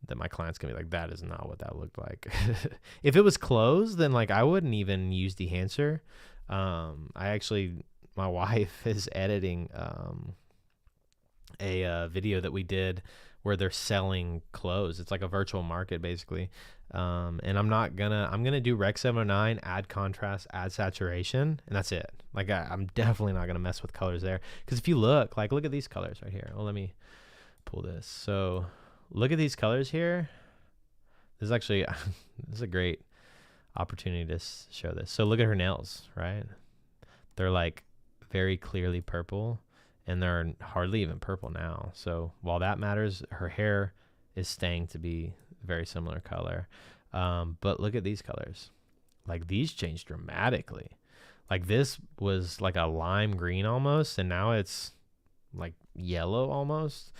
that my client's gonna be like, that is not what that looked like. If it was closed, then like I wouldn't even use Dehancer. My wife is editing a video that we did where they're selling clothes. It's like a virtual market basically. And I'm gonna do Rec 709, add contrast, add saturation, and that's it. Like I'm definitely not gonna mess with colors there, because if you look at these colors right here. Well, let me pull this. So look at these colors here. This is actually this is a great opportunity to show this. So look at her nails, right? They're like very clearly purple, and they're hardly even purple now. So while that matters, her hair is staying to be very similar color. But look at these colors. Like these changed dramatically. Like this was like a lime green almost, and now it's like yellow almost.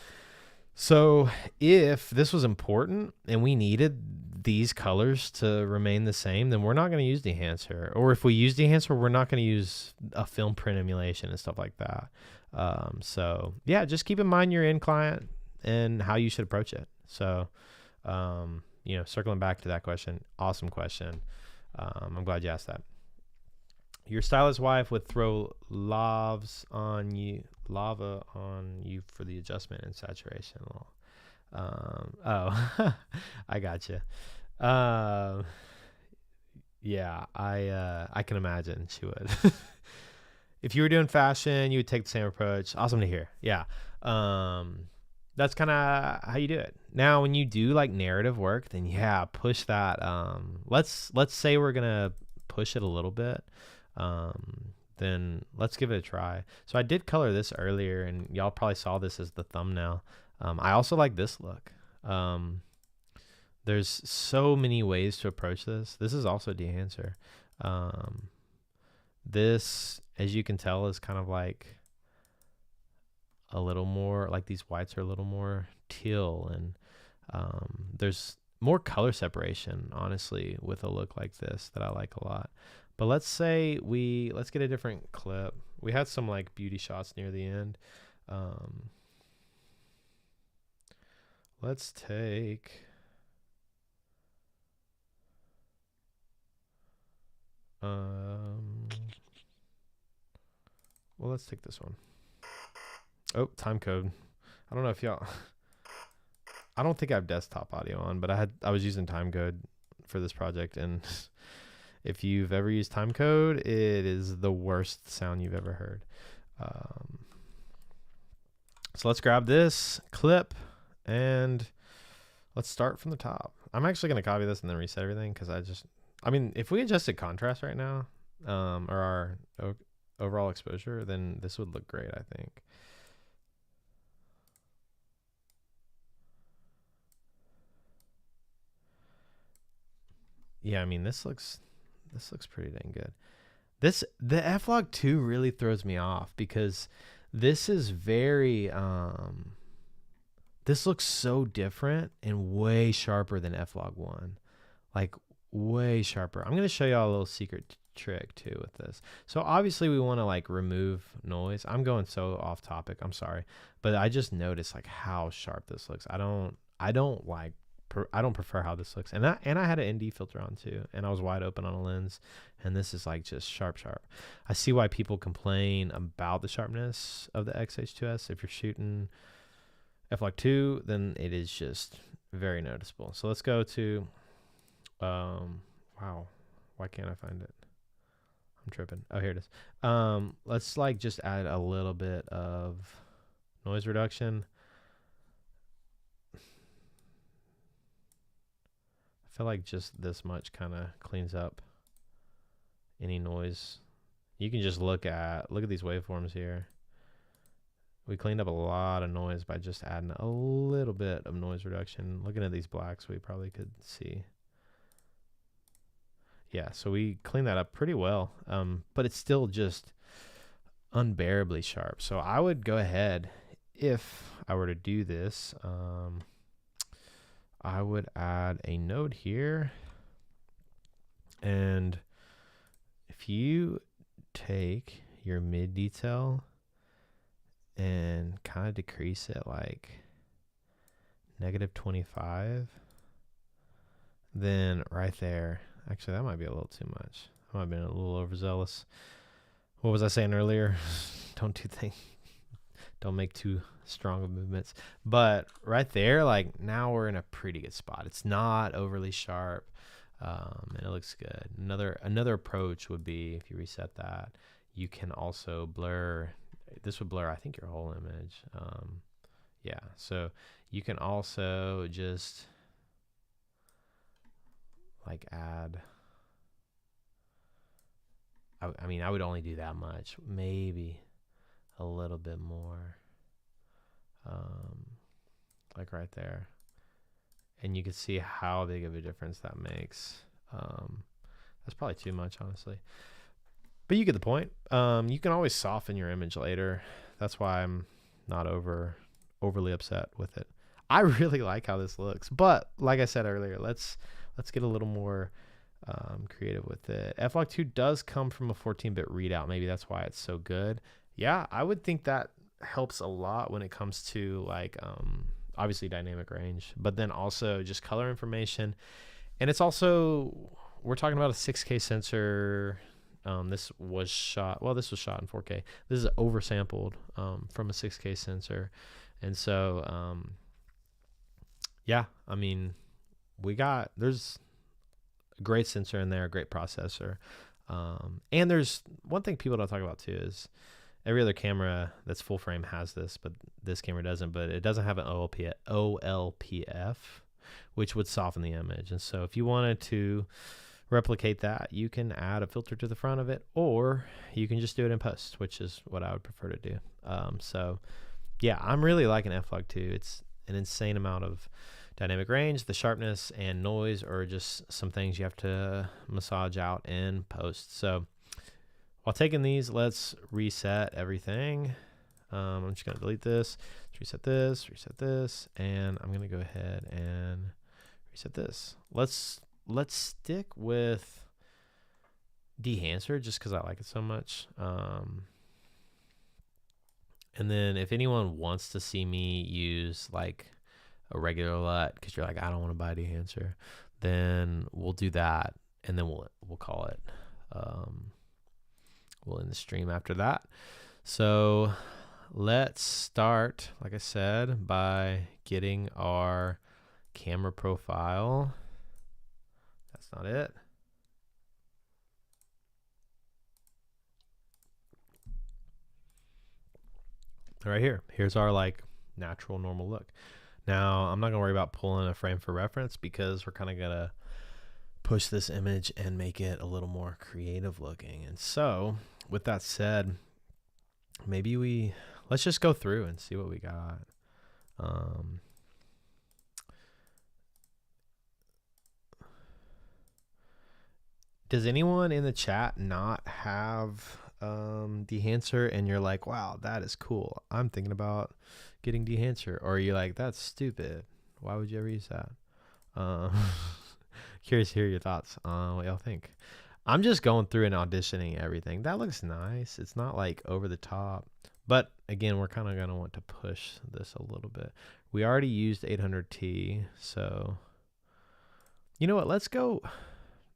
So if this was important and we needed these colors to remain the same, then we're not going to use Dehancer. Or if we use Dehancer, we're not going to use a film print emulation and stuff like that. So yeah, just keep in mind your end client and how you should approach it. So, circling back to that question, awesome question. I'm glad you asked that. Your stylist wife would throw lava on you for the adjustment and saturation. I gotcha. Yeah, I can imagine she would. If you were doing fashion, you would take the same approach. Awesome to hear. Yeah. That's kind of how you do it. Now, when you do like narrative work, then yeah, push that. Let's say we're gonna push it a little bit. Then let's give it a try. So I did color this earlier, and y'all probably saw this as the thumbnail. I also like this look. There's so many ways to approach this. This is also Dehancer. This, as you can tell, is kind of like a little more, like these whites are a little more teal, and there's more color separation, honestly, with a look like this that I like a lot. But let's get a different clip. We had some like beauty shots near the end. Let's take let's take this one. Oh, time code. I don't know if y'all I don't think I have desktop audio on, but I was using time code for this project, and if you've ever used time code, it is the worst sound you've ever heard. So let's grab this clip and let's start from the top. I'm actually going to copy this and then reset everything, because if we adjusted contrast right now, or our overall exposure, then this would look great, I think. Yeah, I mean, this looks pretty dang good. The F-log 2 really throws me off, because this is very this looks so different and way sharper than F-log 1. Like way sharper. I'm going to show y'all a little secret trick too with this. So obviously we want to like remove noise. I'm going so off topic, I'm sorry, but I just noticed like how sharp this looks. I don't prefer how this looks. And I had an ND filter on too, and I was wide open on a lens, and this is like just sharp. I see why people complain about the sharpness of the XH2S. If you're shooting F-log 2, then it is just very noticeable. So let's go to wow, why can't I find it? I'm tripping. Oh, here it is. Let's like just add a little bit of noise reduction. I feel like just this much kind of cleans up any noise. You can just look at these waveforms here. We cleaned up a lot of noise by just adding a little bit of noise reduction. Looking at these blacks, we probably could see. Yeah, so we cleaned that up pretty well, but it's still just unbearably sharp. So I would go ahead, if I were to do this, I would add a node here. And if you take your mid detail and kind of decrease it like -25, then right there, actually that might be a little too much. I might have been a little overzealous. What was I saying earlier? Don't make too strong of movements. But right there, like now we're in a pretty good spot. It's not overly sharp, and it looks good. Another approach would be, if you reset that, you can also blur. This would blur, I think, your whole image. Yeah, so you can also just like add. I mean, I would only do that much, maybe a little bit more, like right there, and you can see how big of a difference that makes. That's probably too much, honestly, but you get the point. You can always soften your image later. That's why I'm not overly upset with it. I really like how this looks, but like I said earlier, let's get a little more creative with it. F-log 2 does come from a 14-bit readout. Maybe that's why it's so good. Yeah, I would think that helps a lot when it comes to like obviously dynamic range, but then also just color information. And it's also, we're talking about a 6K sensor. This was shot in 4K. This is oversampled from a 6K sensor. And so yeah, I mean, there's a great sensor in there, a great processor. And there's one thing people don't talk about too is every other camera that's full frame has this, but this camera doesn't. But it doesn't have an OLPF, which would soften the image. And so if you wanted to replicate that, you can add a filter to the front of it, or you can just do it in post, which is what I would prefer to do. So yeah, I'm really liking F-log 2. It's an insane amount of dynamic range. The sharpness and noise are just some things you have to massage out in post. So while taking these, let's reset everything. I'm just going to delete this. Let's reset this, and I'm going to go ahead and reset this. Let's stick with Dehancer just because I like it so much. And then if anyone wants to see me use like a regular LUT, because you're like, I don't want to buy Dehancer, then we'll do that, and then we'll call it. We'll end the stream after that. So let's start, like I said, by getting our camera profile. That's not it. Right here. Here's our like natural normal look. Now, I'm not going to worry about pulling a frame for reference because we're kind of going to push this image and make it a little more creative looking. And so, with that said, maybe let's just go through and see what we got. Does anyone in the chat not have Dehancer and you're like, wow, that is cool, I'm thinking about getting Dehancer? Or are you like, that's stupid, why would you ever use that? Curious to hear your thoughts on what y'all think. I'm just going through and auditioning everything. That looks nice. It's not like over the top, but again, we're kind of going to want to push this a little bit. We already used 800T, so you know what, let's go.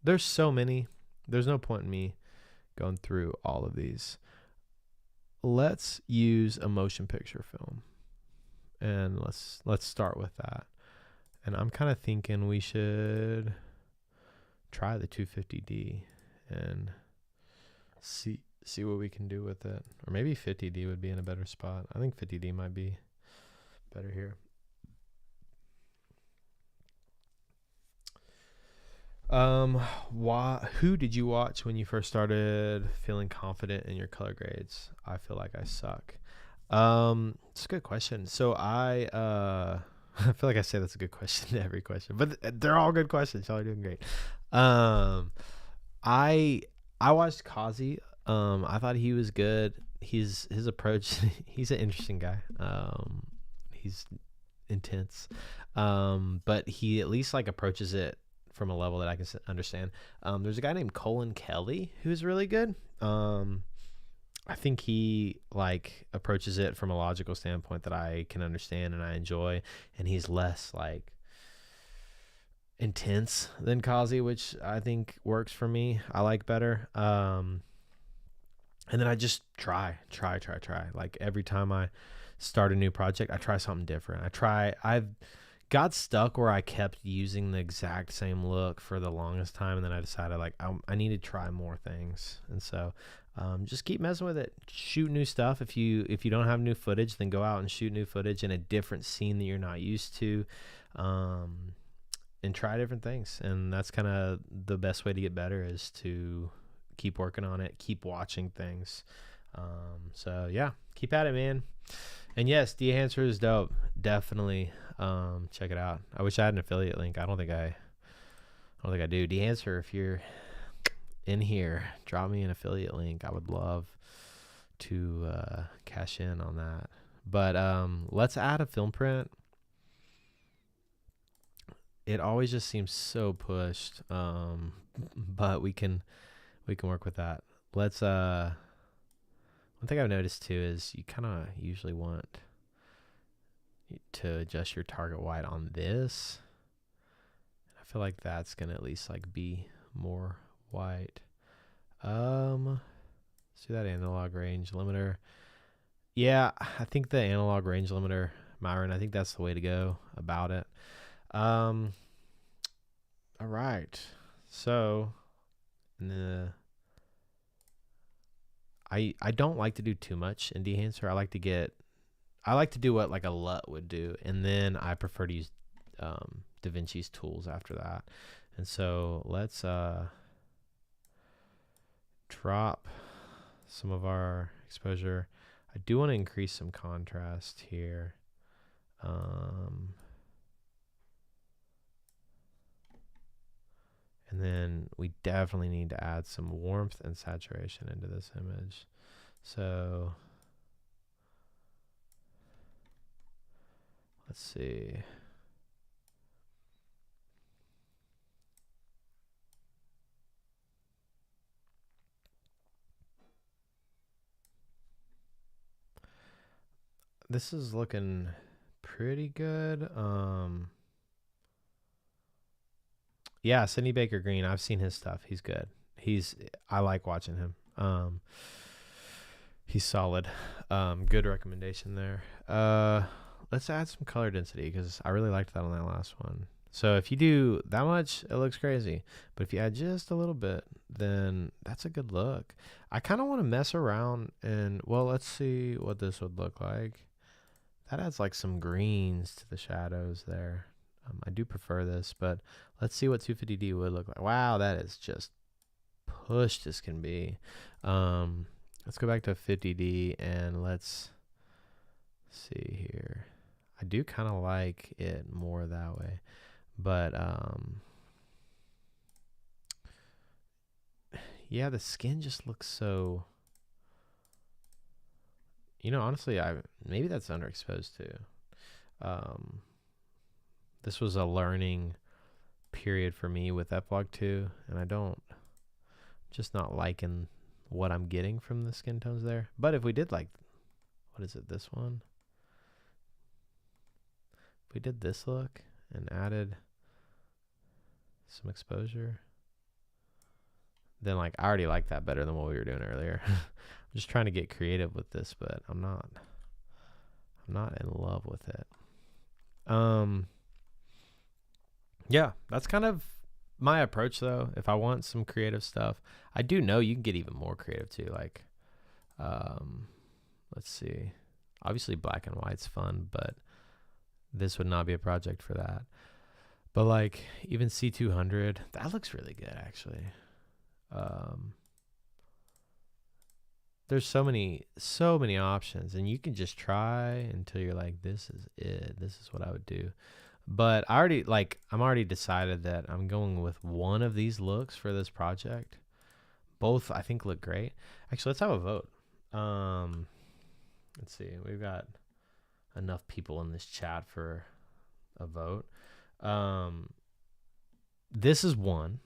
There's so many, there's no point in me going through all of these. Let's use a motion picture film, and let's start with that. And I'm kind of thinking we should try the 250D and see what we can do with it. Or maybe 50D would be in a better spot. I think 50D might be better here. Um, who did you watch when you first started feeling confident in your color grades? I feel like I suck. It's a good question. So I feel like I say that's a good question to every question, but they're all good questions. Y'all are doing great. Um, I I watched Kazi. I thought he was good. His approach. He's an interesting guy. He's intense. But he at least like approaches it from a level that I can understand. There's a guy named Colin Kelly who's really good. I think he like approaches it from a logical standpoint that I can understand and I enjoy, and he's less like intense than Kazi, which I think works for me. I like better. And then I just try. Like every time I start a new project, I try something different. I've got stuck where I kept using the exact same look for the longest time, and then I decided like I need to try more things, and so just keep messing with it. Shoot new stuff. If you don't have new footage, then go out and shoot new footage in a different scene that you're not used to, and try different things. And that's kind of the best way to get better, is to keep working on it, keep watching things. So yeah, keep at it, man. And yes, Dehancer is dope. Definitely check it out. I wish I had an affiliate link. I don't think I do. Dehancer, if you're in here, drop me an affiliate link. I would love to cash in on that. But let's add a film print. It always just seems so pushed. But we can work with that. Let's one thing I've noticed too is you kind of usually want to adjust your target white on this. I feel like that's gonna at least like be more white. Let's do that analog range limiter. Yeah, I think the analog range limiter, Myron, I think that's the way to go about it. All right. So I don't like to do too much in Dehancer. I like to do what like a LUT would do, and then I prefer to use DaVinci's tools after that. And so let's drop some of our exposure. I do want to increase some contrast here. And then we definitely need to add some warmth and saturation into this image. So let's see. This is looking pretty good. Yeah, Sidney Baker Green. I've seen his stuff. He's good. I like watching him. He's solid. Good recommendation there. Let's add some color density because I really liked that on that last one. So if you do that much, it looks crazy. But if you add just a little bit, then that's a good look. I kind of want to mess around and, well, let's see what this would look like. That adds like some greens to the shadows there. I do prefer this, but let's see what 250D would look like. Wow, that is just pushed as can be. Let's go back to 50D and let's see here. I do kind of like it more that way, but yeah, the skin just looks so, honestly, maybe that's underexposed too. This was a learning period for me with F-log 2, and just not liking what I'm getting from the skin tones there. But if we did like, what is it, this one? If we did this look and added some exposure, then like I already like that better than what we were doing earlier. I'm just trying to get creative with this, but I'm not in love with it. Yeah, that's kind of my approach though. If I want some creative stuff, I do know you can get even more creative too. Like, let's see. Obviously black and white's fun, but this would not be a project for that. But like even C200, that looks really good actually. There's so many options, and you can just try until you're like, this is it. This is what I would do. But I'm already decided that I'm going with one of these looks for this project. Both I think look great. Actually, let's have a vote. Let's see. We've got enough people in this chat for a vote. This is one.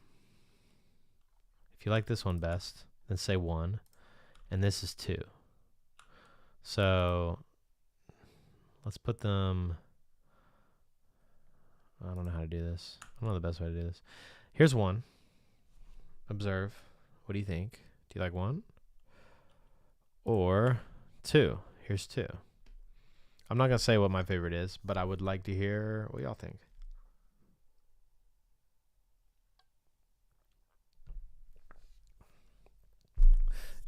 If you like this one best, then say one. And this is two. So let's put them. I don't know how to do this. I don't know the best way to do this. Here's one. Observe. What do you think? Do you like one? Or two? Here's two. I'm not going to say what my favorite is, but I would like to hear what y'all think.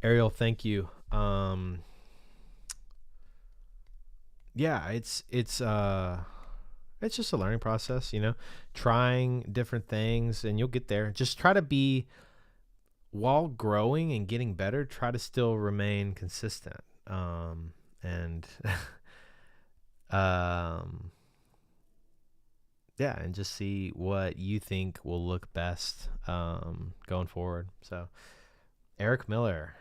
Ariel, thank you. Yeah, it's just a learning process, you know, trying different things, and you'll get there. Just try to be, while growing and getting better, try to still remain consistent. Yeah, and just see what you think will look best going forward. So Eric Miller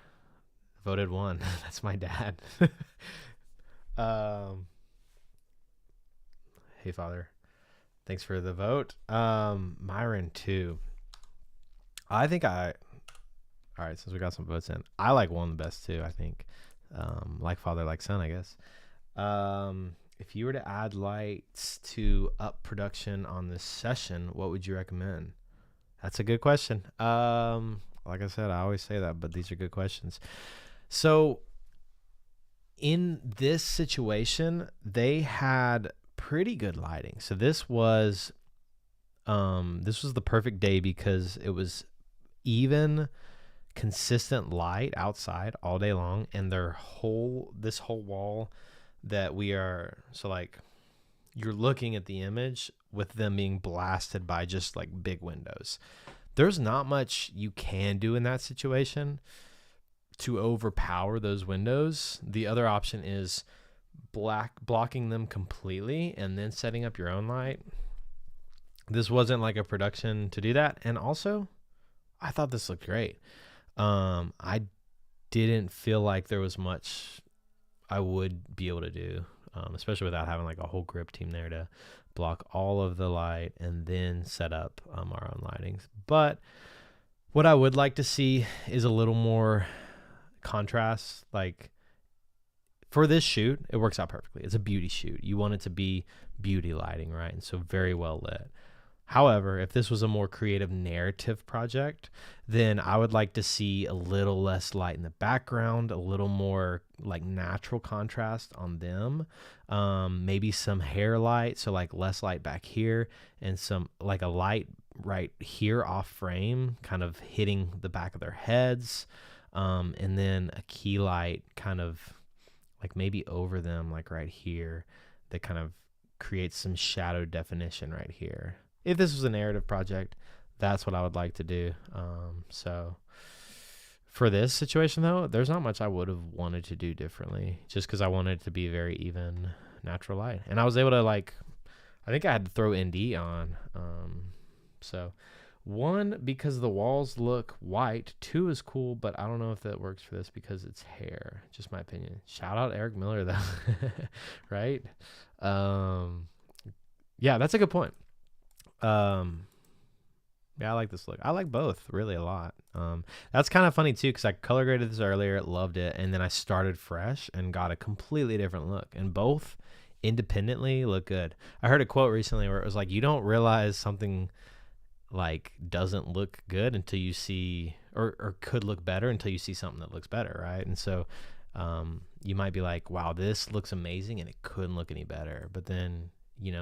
voted one. That's my dad. Hey, Father. Thanks for the vote. Myron, two. All right, since we got some votes in, I like one the best, too, I think. Like Father, like Son, I guess. If you were to add lights to up production on this session, what would you recommend? That's a good question. Like I said, I always say that, but these are good questions. So in this situation, they had pretty good lighting. So this was the perfect day because it was even, consistent light outside all day long, and this whole wall that we are, so like you're looking at the image with them being blasted by just like big windows. There's not much you can do in that situation to overpower those windows. The other option is blocking them completely and then setting up your own light. This wasn't like a production to do that. And also, I thought this looked great. I didn't feel like there was much I would be able to do, especially without having like a whole grip team there to block all of the light and then set up our own lightings. But what I would like to see is a little more contrast. Like for this shoot, it works out perfectly. It's a beauty shoot. You want it to be beauty lighting, right? And so very well lit. However, if this was a more creative narrative project, then I would like to see a little less light in the background, a little more like natural contrast on them. Maybe some hair light, so like less light back here, and some like a light right here off frame, kind of hitting the back of their heads, and then a key light kind of like maybe over them, like right here, that kind of creates some shadow definition right here. If this was a narrative project, that's what I would like to do. So for this situation, though, there's not much I would have wanted to do differently, just because I wanted it to be very even natural light. And I was able to I think I had to throw ND on. So one, because the walls look white. Two is cool, but I don't know if that works for this because it's hair. Just my opinion. Shout out Eric Miller, though. Right? Yeah, that's a good point. Yeah, I like this look. I like both really a lot. That's kind of funny too, because I color graded this earlier, loved it, and then I started fresh and got a completely different look, and both independently look good. I heard a quote recently where it was like, you don't realize something like doesn't look good until you see, or could look better until you see something that looks better, right? And so you might be like, wow, this looks amazing and it couldn't look any better, but then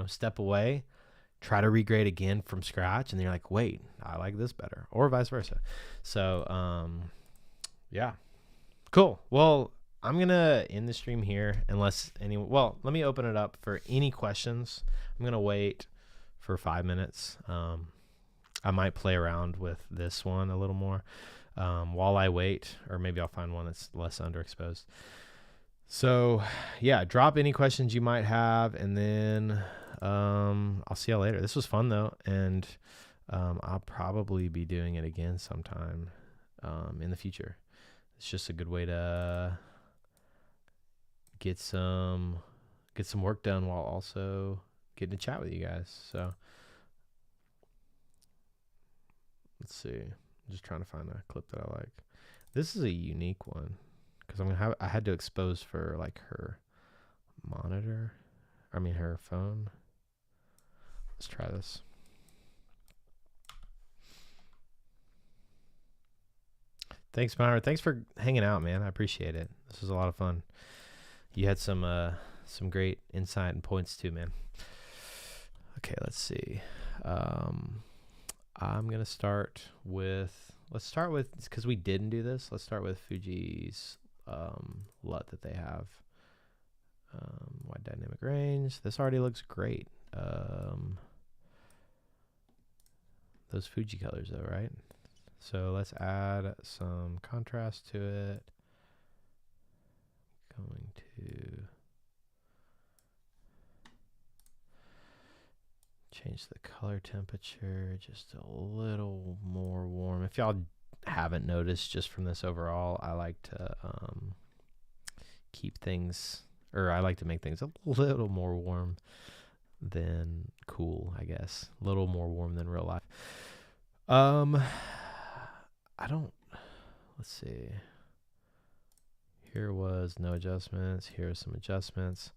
step away, try to regrade again from scratch, and then you're like, wait, I like this better, or vice versa. So yeah, cool. Well, I'm gonna end the stream here unless let me open it up for any questions. I'm gonna wait for 5 minutes. I might play around with this one a little more while I wait, or maybe I'll find one that's less underexposed. So, yeah, drop any questions you might have, and then I'll see y'all later. This was fun, though, and I'll probably be doing it again sometime in the future. It's just a good way to get some work done while also getting to chat with you guys. So let's see. I'm just trying to find a clip that I like. This is a unique one because I had to expose for like her monitor. Her phone. Let's try this. Thanks, Myra. Thanks for hanging out, man. I appreciate it. This was a lot of fun. You had some great insight and points too, man. Okay, let's see. I'm gonna start with. Let's start with, because we didn't do this. Let's start with Fuji's LUT that they have. Wide dynamic range. This already looks great. Those Fuji colors, though, right? So let's add some contrast to it. Going to change the color temperature just a little more warm. If y'all haven't noticed, just from this overall, I like to I like to make things a little more warm than cool, I guess. A little more warm than real life. Let's see. Here was no adjustments. Here are some adjustments.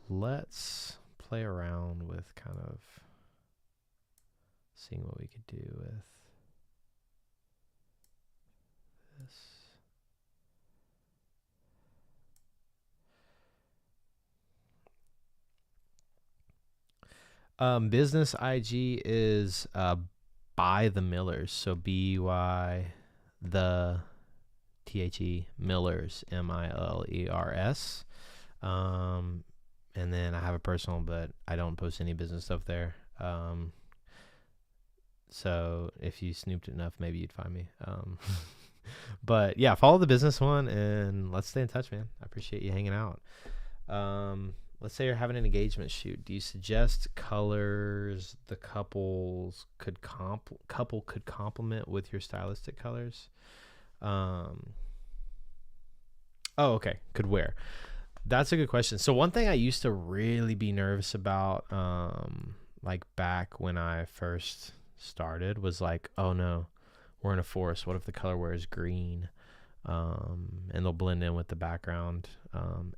Let's play around with kind of seeing what we could do with this. Business IG is by the Millers, so BY the THE Millers, MILERS. And then I have a personal, but I don't post any business stuff there. So if you snooped enough, maybe you'd find me. But yeah, follow the business one and let's stay in touch, man. I appreciate you hanging out. Let's say you're having an engagement shoot. Do you suggest colors the couple could complement with your stylistic colors? Oh, okay. Could wear. That's a good question. So one thing I used to really be nervous about, like back when I first started, was like, oh no, we're in a forest. What if the color wears green? And they'll blend in with the background.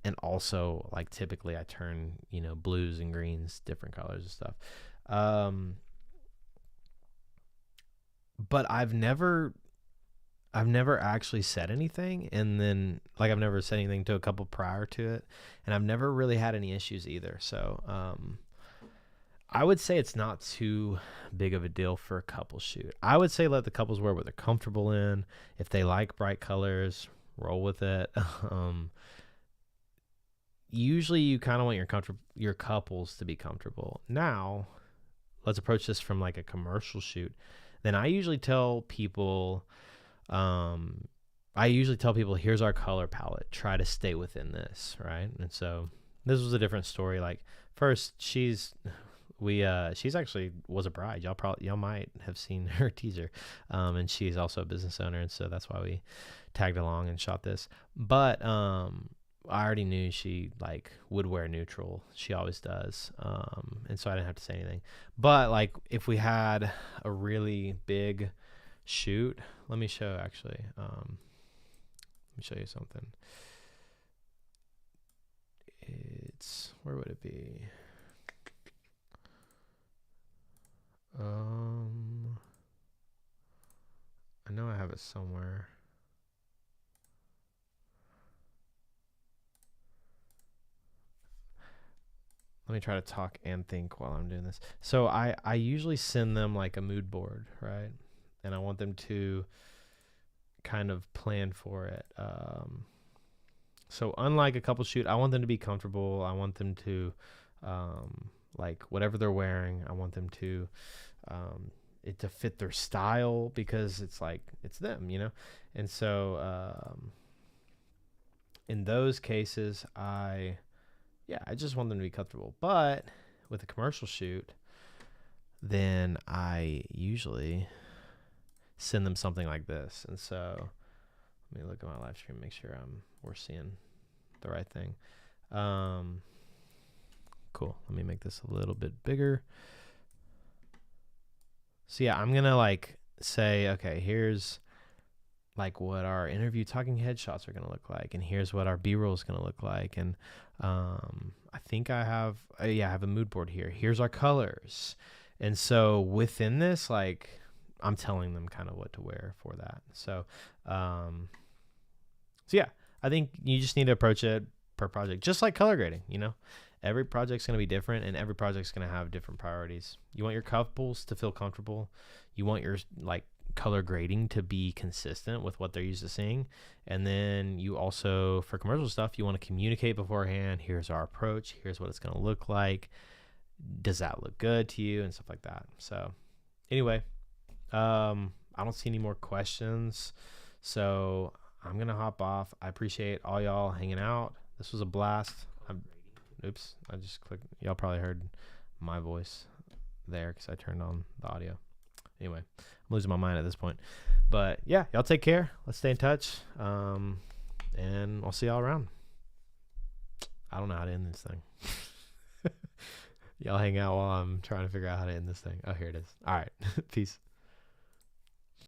And also, like, typically I turn, blues and greens, different colors and stuff. But I've never actually said anything, and then like I've never said anything to a couple prior to it, and I've never really had any issues either. So I would say it's not too big of a deal for a couple shoot. I would say let the couples wear what they're comfortable in. If they like bright colors, roll with it. Usually you kind of want your couples to be comfortable. Now, let's approach this from like a commercial shoot. Then I usually tell people, here's our color palette. Try to stay within this, right? And so this was a different story. Like first, she's actually was a bride. Y'all might have seen her teaser, and she's also a business owner, and so that's why we tagged along and shot this. But I already knew she like would wear neutral. She always does, and so I didn't have to say anything. But like if we had a really big shoot, let me show actually. Let me show you something. Where would it be? I know I have it somewhere. Let me try to talk and think while I'm doing this. So I usually send them like a mood board, right? And I want them to kind of plan for it. So unlike a couple shoot, I want them to be comfortable. I want them to Like whatever they're wearing, I want them to it to fit their style, because it's like it's them, you know. And so in those cases, I just want them to be comfortable. But with a commercial shoot, then I usually send them something like this. And so let me look at my live stream, make sure we're seeing the right thing. Cool. Let me make this a little bit bigger. So yeah, I'm gonna like say, okay, here's like what our interview talking head shots are gonna look like, and here's what our B-roll is gonna look like, and I think I have I have a mood board here. Here's our colors, and so within this, like I'm telling them kind of what to wear for that. So, yeah, I think you just need to approach it per project, just like color grading. You know, every project's going to be different, and every project's going to have different priorities. You want your couples to feel comfortable. You want your like color grading to be consistent with what they're used to seeing. And then you also, for commercial stuff, you want to communicate beforehand. Here's our approach. Here's what it's going to look like. Does that look good to you? And stuff like that. So anyway, I don't see any more questions. So I'm going to hop off. I appreciate all y'all hanging out. This was a blast. Oops, I just clicked. Y'all probably heard my voice there because I turned on the audio. Anyway, I'm losing my mind at this point. But yeah, y'all take care. Let's stay in touch. And I'll see y'all around. I don't know how to end this thing. Y'all hang out while I'm trying to figure out how to end this thing. Oh, here it is. All right. Peace.